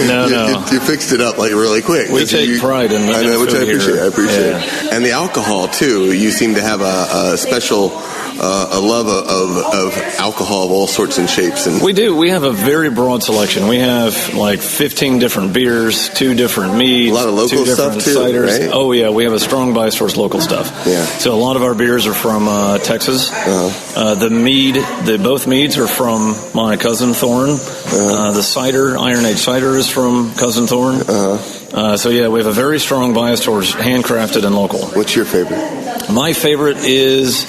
No. You fixed it up like really quick. We take pride in it. Which I appreciate. And the alcohol too. You seem to have a special a love of alcohol of all sorts and shapes. And we do. We have a very broad selection. We have like 15 different beers, 2 different meads, a lot of local 2 different stuff too, ciders. right? Oh yeah, we have a strong bias towards local stuff. Yeah. So a lot of our beers are from Texas. Both meads are from my cousin Thorne. The cider, Iron Age cider, is from cousin Thorne. So yeah, we have a very strong bias towards handcrafted and local. What's your favorite? My favorite is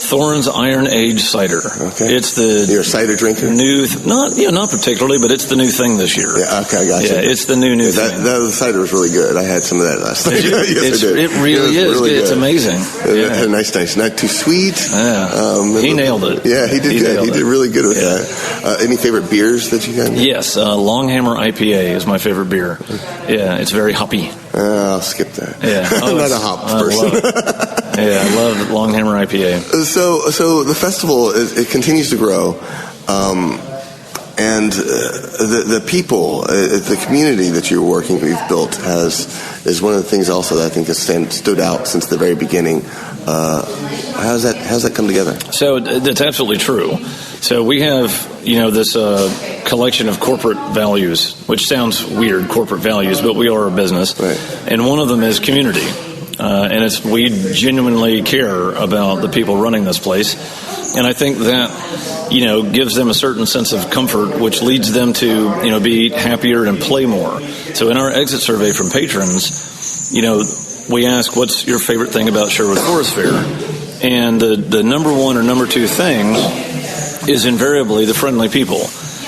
Thorne's Iron Age cider. Okay. It's you're a cider drinker? Not particularly, but it's the new thing this year. Yeah, okay, I got you. Yeah, it's the new thing. The cider was really good. I had some of that last night. Yes, I did. It really is. Really it's good. Amazing. Yeah. Nice, not too sweet. Yeah. He nailed it. Yeah, he did good. He did really good with that. Any favorite beers that you got? Yes, Longhammer IPA is my favorite beer. Yeah, it's very hoppy. I'll skip that. Yeah, I'm not a hop person. Yeah, I love Longhammer IPA. So the festival it continues to grow, and the people, the community that you've built is one of the things also that I think has stood out since the very beginning. How's that come together? So that's absolutely true. So we have this collection of corporate values, which sounds weird, corporate values, but we are a business, right. And one of them is community. And we genuinely care about the people running this place. And I think that, gives them a certain sense of comfort, which leads them to, be happier and play more. So in our exit survey from patrons, we ask, what's your favorite thing about Sherwood Forest Fair? And the number 1 or number 2 thing is invariably the friendly people.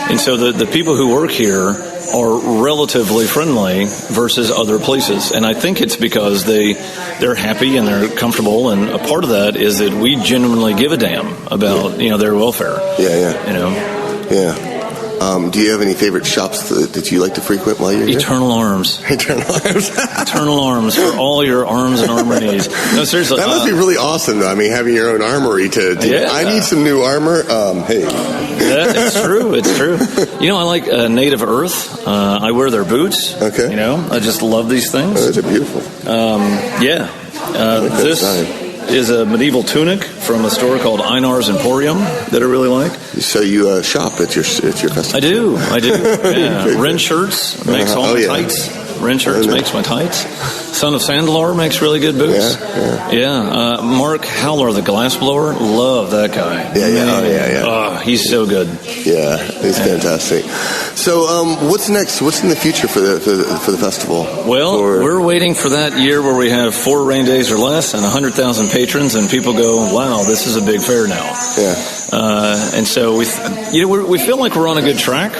And so the people who work here are relatively friendly versus other places. And I think it's because they're happy and they're comfortable, and a part of that is that we genuinely give a damn about their welfare. Yeah. Do you have any favorite shops that you like to frequent while you're here? Eternal Arms. Eternal Arms. Eternal Arms for all your arms and armor needs. No, seriously. That must be really awesome, though. I mean, having your own armory I need some new armor. Hey. It's true. It's true. I like Native Earth. I wear their boots. Okay. I just love these things. Oh, those are beautiful. This is a medieval tunic from a store called Einar's Emporium that I really like. So you shop at your festival? I do. Yeah. Wren Shirts makes all my tights. Wren Shirts makes my tights. Son of Sandlar makes really good boots. Yeah. Mark Howler, the glassblower, love that guy. Yeah. Oh, he's so good. Yeah, he's fantastic. So, what's next? What's in the future for the festival? Well, we're waiting for that year where we have 4 rain days or less and 100,000 patrons, and people go, "Wow, this is a big fair now." Yeah. And so we feel like we're on a good track.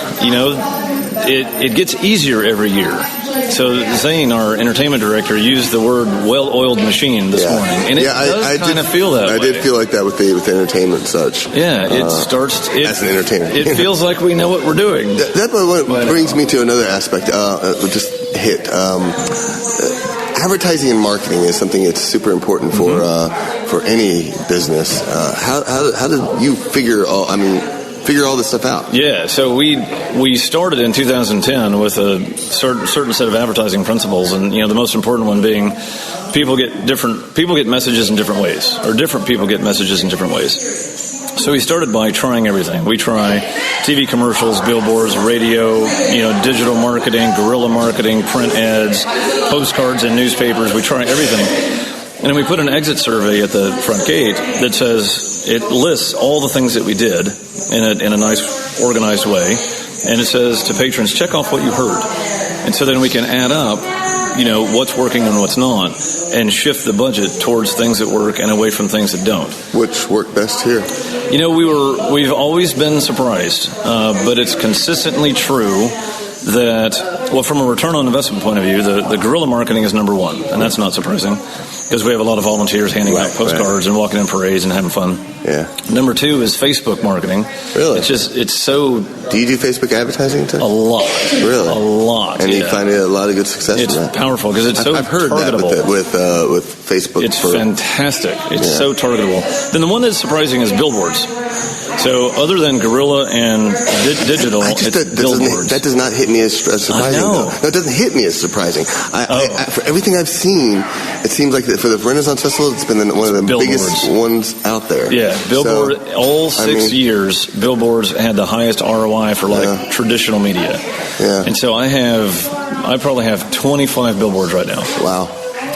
It gets easier every year. So Zane, our entertainment director, used the word "well-oiled machine" this morning, and it does kind of feel that way. I did feel like that with the entertainment and such. Yeah, it starts as an entertainer. It feels like we know what we're doing. That brings me to another aspect. Just hit. Advertising and marketing is something that's super important for any business. How did you figure all this stuff out? Yeah, so we started in 2010 with a certain set of advertising principles, and the most important one being people get messages in different ways, or different people get messages in different ways. So we started by trying everything. We try TV commercials, billboards, radio, digital marketing, guerrilla marketing, print ads, postcards in newspapers. We try everything. And then we put an exit survey at the front gate that says, it lists all the things that we did in a nice, organized way. And it says to patrons, check off what you heard. And so then we can add up, what's working and what's not, and shift the budget towards things that work and away from things that don't. Which work best here? We've always been surprised, but it's consistently true that, from a return on investment point of view, the guerrilla marketing is number one, and that's not surprising because we have a lot of volunteers handing out postcards and walking in parades and having fun. Yeah. Number 2 is Facebook marketing. Really? It's so... Do you do Facebook advertising too? A lot. Really? A lot. And you find a lot of good success in that? It's powerful because it's so targetable. I've heard that with Facebook. It's fantastic. It's so targetable. Then the one that's surprising is billboards. So other than guerrilla and digital, it's billboards. That does not hit me as surprising. No, it doesn't hit me as surprising. For everything I've seen, it seems like for the Renaissance Festival, it's been one of the biggest ones out there. Yeah, billboard. All 6 years, billboards had the highest ROI for traditional media. Yeah. And so I probably have 25 billboards right now. Wow.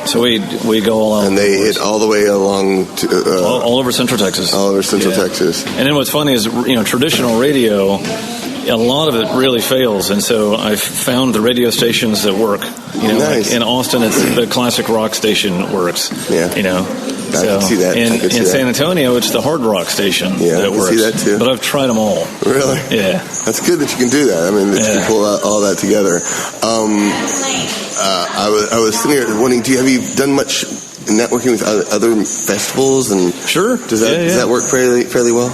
So we go all out. And they hit all the way along to... all over Central Texas. All over Central Texas. And then what's funny is, traditional radio, a lot of it really fails. And so I've found the radio stations that work. Nice. Like in Austin, it's the classic rock station works. Yeah. I can see that. In San Antonio, it's the hard rock station that works. I can see that too. But I've tried them all. Really? Yeah. That's good that you can do that. I mean, that you can pull all that together. I was sitting here wondering, have you done much networking with other festivals? And sure. Does that work fairly well?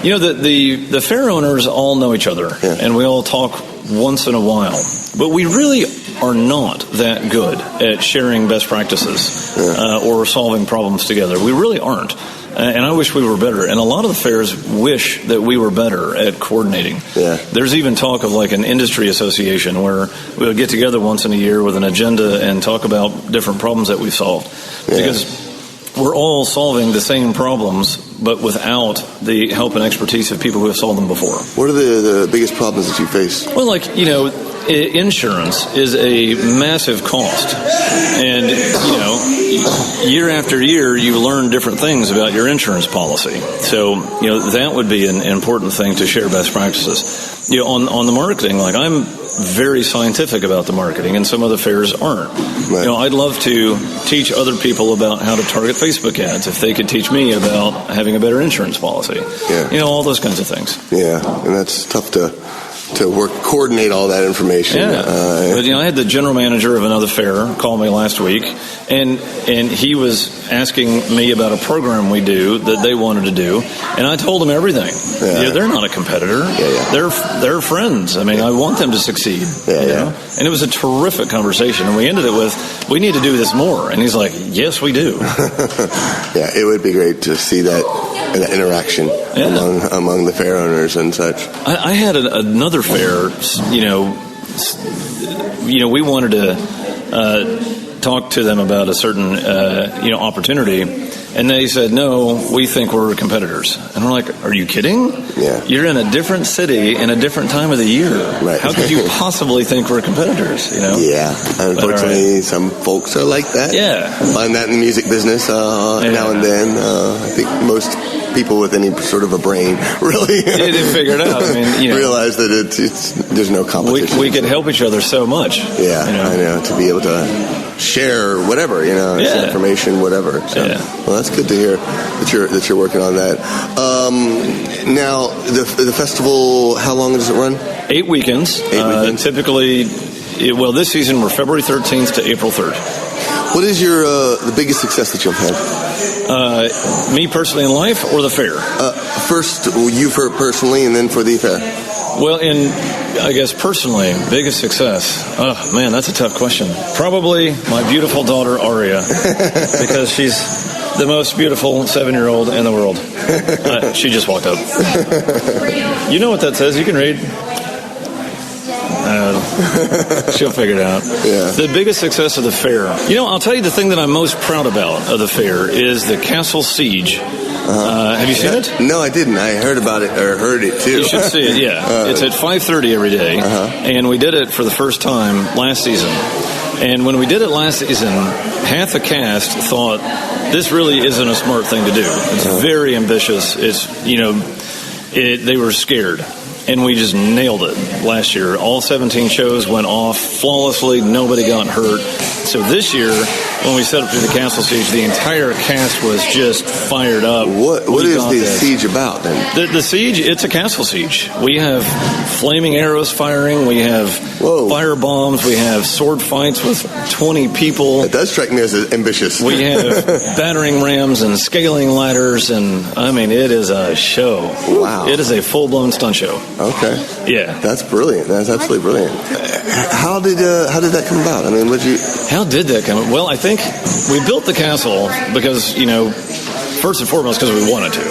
The fair owners all know each other, and we all talk once in a while. But we really are not that good at sharing best practices or solving problems together. We really aren't. And I wish we were better. And a lot of the fairs wish that we were better at coordinating. Yeah. There's even talk of like an industry association where we'll get together once in a year with an agenda and talk about different problems that we've solved. Yeah. Because we're all solving the same problems, but without the help and expertise of people who have solved them before. What are the biggest problems that you face? Well, insurance is a massive cost. And, year after year, you learn different things about your insurance policy. So, that would be an important thing to share best practices. On the marketing, I'm very scientific about the marketing, and some of the fairs aren't. Right. I'd love to teach other people about how to target Facebook ads if they could teach me about having a better insurance policy. Yeah. All those kinds of things. Yeah, and that's tough to coordinate all that information. Yeah. But I had the general manager of another fair call me last week, and he was asking me about a program we do that they wanted to do, and I told him everything. Yeah. They're not a competitor. They're friends. I mean, I want them to succeed. You know? And it was a terrific conversation, and we ended it with, "We need to do this more." And he's like, "Yes, we do." Yeah, it would be great to see that interaction among the fair owners and such. I had another fair, we wanted to talk to them about a certain, opportunity, and they said, "No, we think we're competitors." And we're like, "Are you kidding? Yeah. You're in a different city in a different time of the year. Right. How could you possibly think we're competitors?" Yeah, unfortunately, some folks are like that. Yeah. Find that in the music business now and then. I think most people with any sort of a brain really they didn't figure it out. I mean, realize that there's no competition. We could help each other so much. Yeah, I know, to be able to share whatever, information, whatever. So, well, that's good to hear that you're working on that. Now, the festival, how long does it run? 8 weekends. 8 weekends. Typically, this season we're February 13th to April 3rd. What is your the biggest success that you've had? Me personally in life or the fair? First, you personally, and then for the fair. Well, I guess personally, biggest success. Oh man, that's a tough question. Probably my beautiful daughter Aria, because she's the most beautiful 7-year-old in the world. She just walked up. You know what that says? You can read. She'll figure it out. Yeah. The biggest success of the fair. I'll tell you the thing that I'm most proud about of the fair is the castle siege. Have you seen it? No, I didn't. I heard about it, or heard it too. You should see it, yeah. It's at 5:30 every day, and we did it for the first time last season. And when we did it last season, half the cast thought, this really isn't a smart thing to do. It's very ambitious. They were scared. And we just nailed it last year. All 17 shows went off flawlessly. Nobody got hurt. So this year, when we set up to the castle siege, the entire cast was just fired up. What is the siege about then? The siege, it's a castle siege. We have flaming arrows firing. We have fire bombs. We have sword fights with 20 people. It does strike me as ambitious. We have battering rams and scaling ladders. And, it is a show. Wow. It is a full-blown stunt show. Okay. Yeah. That's brilliant. That's absolutely brilliant. How did that come about? How did that come about? Well, I think we built the castle because, first and foremost because we wanted to.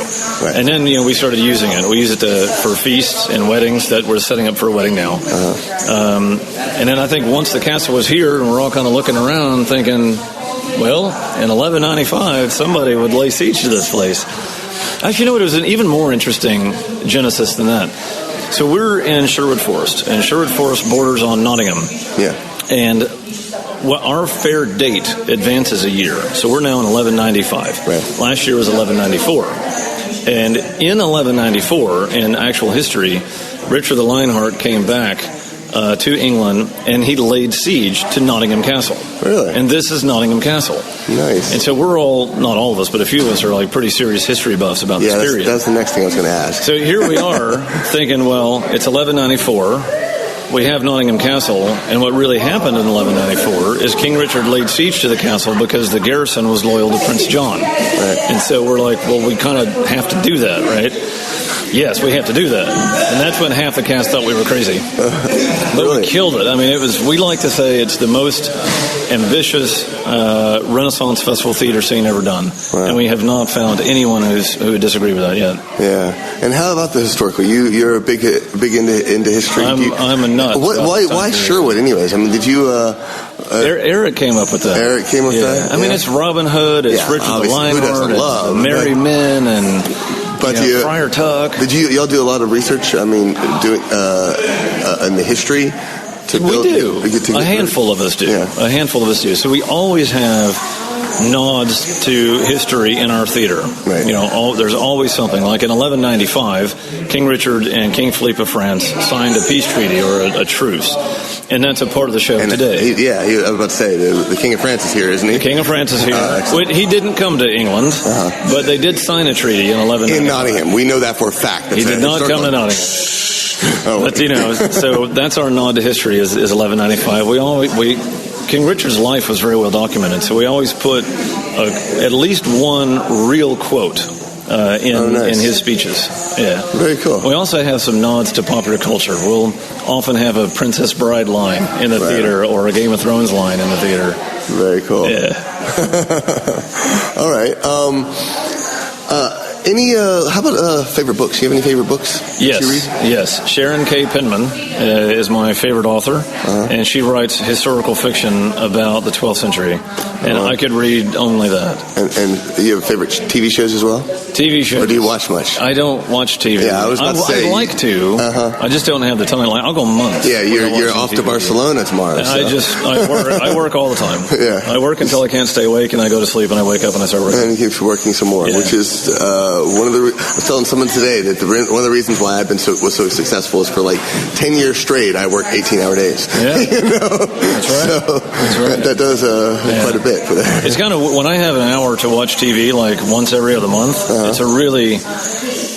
Right. And then, we started using it. We use it for feasts and weddings that we're setting up for a wedding now. And then I think once the castle was here and we're all kind of looking around thinking, well, in 1195, somebody would lay siege to this place. Actually, it was an even more interesting genesis than that. So we're in Sherwood Forest, and Sherwood Forest borders on Nottingham. Yeah. And our fair date advances a year. So we're now in 1195. Right. Last year was 1194. And in 1194, in actual history, Richard the Lionheart came back to England, and he laid siege to Nottingham Castle. Really? And this is Nottingham Castle. Nice. And so we're all, not all of us, but a few of us are like pretty serious history buffs about this period. That's the next thing I was going to ask. So here we are thinking, well, it's 1194. We have Nottingham Castle, and what really happened in 1194 is King Richard laid siege to the castle because the garrison was loyal to Prince John. Right. And so we're like, well, we kind of have to do that, right? Yes, we have to do that. And that's when half the cast thought we were crazy. But really? We killed it. We like to say it's the most ambitious Renaissance festival theater scene ever done. Wow. And we have not found anyone who would disagree with that yet. Yeah. And how about the historical? You're big into history. I'm a nut. Why Sherwood anyways? Did you... Eric came up with that. Eric came up with that? Yeah. It's Robin Hood, it's Richard the Lionheart, it's Merry Men, and... But Friar Tuck. Did y'all do a lot of research? Doing in the history. We do. A handful of us do. Yeah. A handful of us do. So we always have nods to history in our theater. Right. There's always something. Like in 1195, King Richard and King Philippe of France signed a peace treaty or a truce. And that's a part of the show today. I was about to say, the King of France is here, isn't he? The King of France is here. He didn't come to England, but they did sign a treaty in 1195. In Nottingham. We know that for a fact. He did not come to Nottingham. But so that's our nod to history is $11.95. King Richard's life was very well documented, so we always put at least one real quote in his speeches. Yeah, very cool. We also have some nods to popular culture. We'll often have a Princess Bride line in the theater or a Game of Thrones line in the theater. Very cool. Yeah. All right. How about favorite books? Do you have any favorite books? Yes. You read? Yes. Sharon K. Penman is my favorite author, and she writes historical fiction about the 12th century, and I could read only that. And do you have favorite TV shows as well? TV shows. Or do you watch much? I don't watch TV. Yeah, I was about to say. I'd like to. I just don't have the time. I'll go months. Yeah, you're off to Barcelona tomorrow. So. I work all the time. Yeah. I work until I can't stay awake, and I go to sleep, and I wake up and I start working. And you keep working some more, which is one of the. I was telling someone today that one of the reasons why I've been so successful is for like 10 years straight I work 18-hour days. Yeah, that's right. So that's right. That does quite a bit for that. It's kind of when I have an hour to watch TV like once every other month. It's a really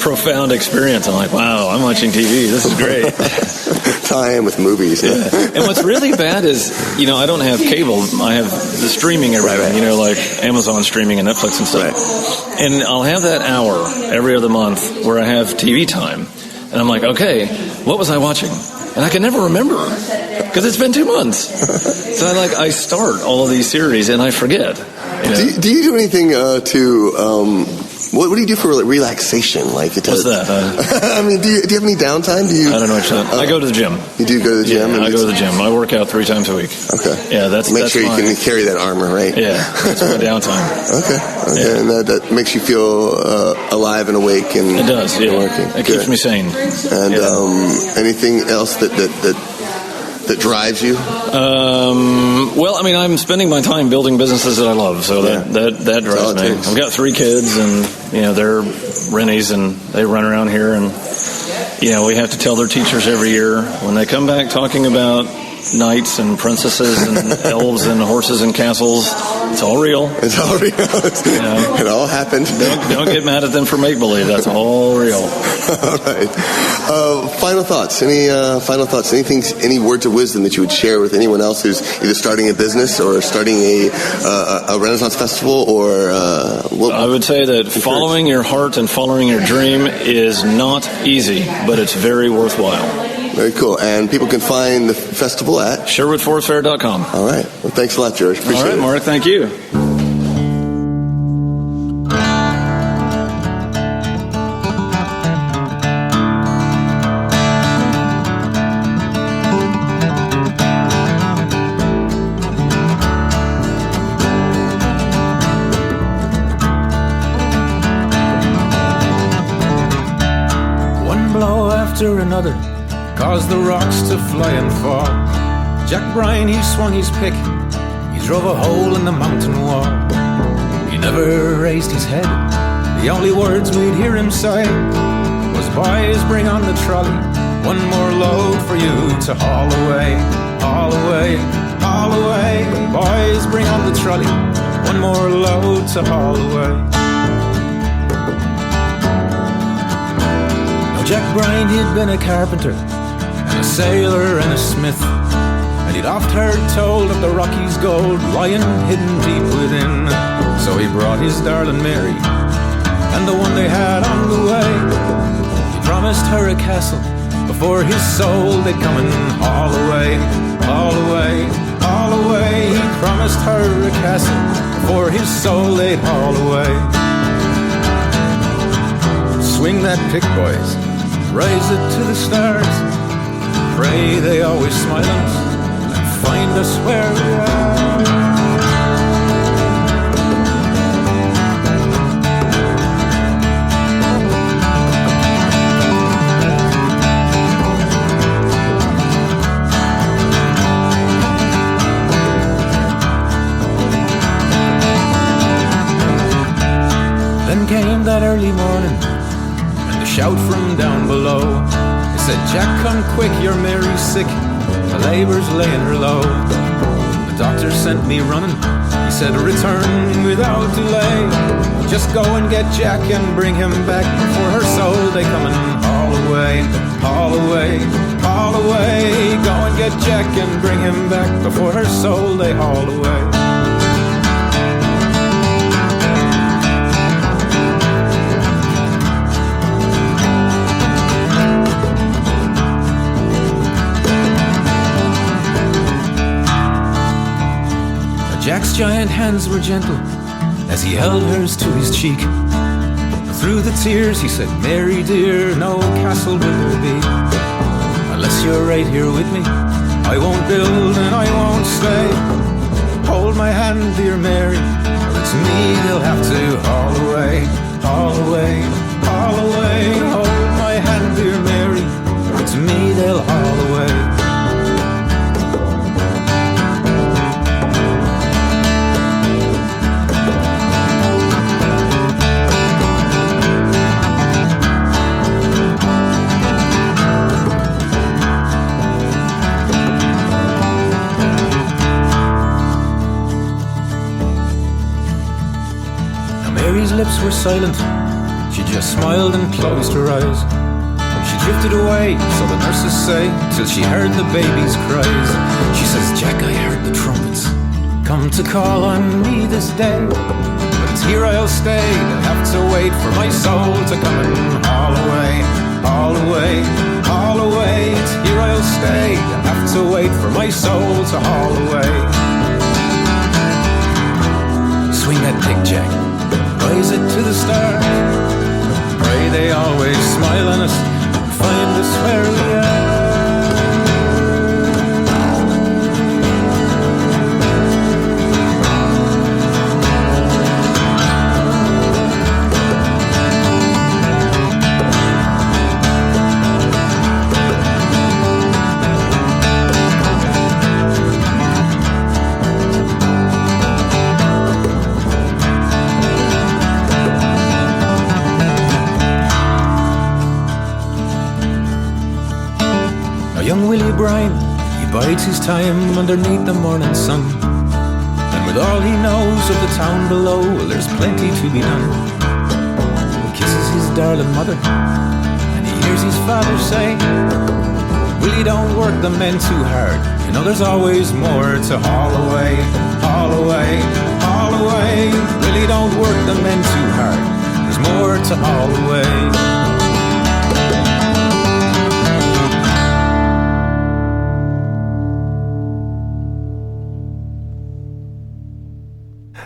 profound experience. I'm like, wow, I'm watching TV. This is great. Tie-in with movies. Yeah. And what's really bad is, I don't have cable. I have the streaming everything, like Amazon streaming and Netflix and stuff. Right. And I'll have that hour every other month where I have TV time. And I'm like, okay, what was I watching? And I can never remember because it's been 2 months. So I start all of these series and I forget. Do you do anything to... What do you do for relaxation? What's that? I mean, do you have any downtime? I don't know what you're saying. I go to the gym. You do go to the gym? Yeah, I go to the gym. I work out 3 times a week. Okay. Yeah, that's sure you can carry that armor, right? Yeah, that's my downtime. Okay. Yeah. And that makes you feel alive and awake and it does. Yeah, working. It keeps me sane. And anything else that drives you? Well, I mean, I'm spending my time building businesses that I love, so that drives me. I've got 3 kids, and they're Rennies, and they run around here, and we have to tell their teachers every year when they come back talking about knights and princesses and elves and horses and castles. It's all real. It's all real. It all happened. Don't get mad at them for make-believe. That's all real. All right. Final thoughts. Any final thoughts? Any words of wisdom that you would share with anyone else who's either starting a business or starting a Renaissance festival or... I would say that following your heart and following your dream is not easy, but it's very worthwhile. Very cool. And people can find the festival at? SherwoodForestFair.com. All right. Well, thanks a lot, George. Appreciate it. All right, Mark. Thank you. One blow after another caused the rocks to fly and fall. Jack Brien, he swung his pick, he drove a hole in the mountain wall. He never raised his head, the only words we'd hear him say was, boys, bring on the trolley, one more load for you to haul away, haul away, haul away. Boys, bring on the trolley, one more load to haul away. Now Jack Brien, he'd been a carpenter, a sailor and a smith, and he'd oft heard told of the Rockies' gold lying hidden deep within. So he brought his darling Mary, and the one they had on the way. He promised her a castle before his soul they'd come and haul away, haul away, haul away. He promised her a castle before his soul they'd haul away. Swing that pick, boys, raise it to the stars. Pray they always smile on us and find us where we are. Then came that early morning and the shout from down below. Said, Jack, come quick, your Mary's sick, the labour's laying her low. The doctor sent me running, he said, return without delay. Just go and get Jack and bring him back before her soul they come and haul away, haul away, haul away. Go and get Jack and bring him back before her soul they haul away. Jack's giant hands were gentle as he held hers to his cheek. Through the tears he said, Mary dear, no castle will there be. Unless you're right here with me, I won't build and I won't stay. Hold my hand, dear Mary, or it's me they'll have to haul away, haul away, haul away. Hold my hand, dear Mary, or it's me they'll haul away. Mary's lips were silent, she just smiled and closed her eyes. She drifted away, so the nurses say, till she heard the baby's cries. She says, Jack, I heard the trumpets come to call on me this day. But here I'll stay, they'll have to wait for my soul to come and haul away, haul away, haul away. It's here I'll stay, they'll have to wait for my soul to haul away. Swing that pick, Jack, raise it to the stars. Pray they always smile on us and find us where we are. Young Willie Brien, he bides his time underneath the morning sun. And with all he knows of the town below, well, there's plenty to be done. He kisses his darling mother, and he hears his father say, Willie, don't work the men too hard. You know there's always more to haul away, haul away, haul away. Willie, don't work the men too hard. There's more to haul away.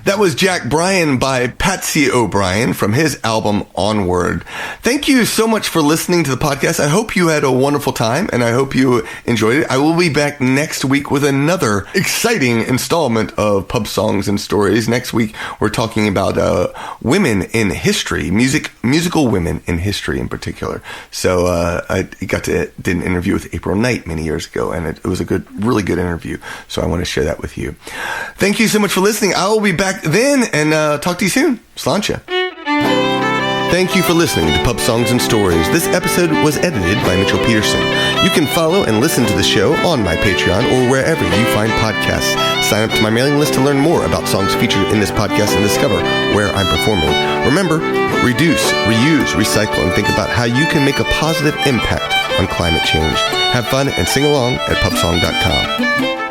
That was Jack Brien by Patsy O'Brien from his album Onward. Thank you so much for listening to the podcast. I hope you had a wonderful time and I hope you enjoyed it. I will be back next week with another exciting installment of Pub Songs and Stories. Next week, we're talking about women in history, musical women in history in particular. So I did an interview with April Knight many years ago, and it was a really good interview. So I want to share that with you. Thank you so much for listening. I will be back then and talk to you soon. Sláinte. Thank you for listening to Pub Songs and Stories. This episode was edited by Mitchell Peterson. You can follow and listen to the show on my Patreon or wherever you find podcasts. Sign up to my mailing list to learn more about songs featured in this podcast and discover where I'm performing. Remember, reduce, reuse, recycle, and think about how you can make a positive impact on climate change. Have fun and sing along at pubsong.com.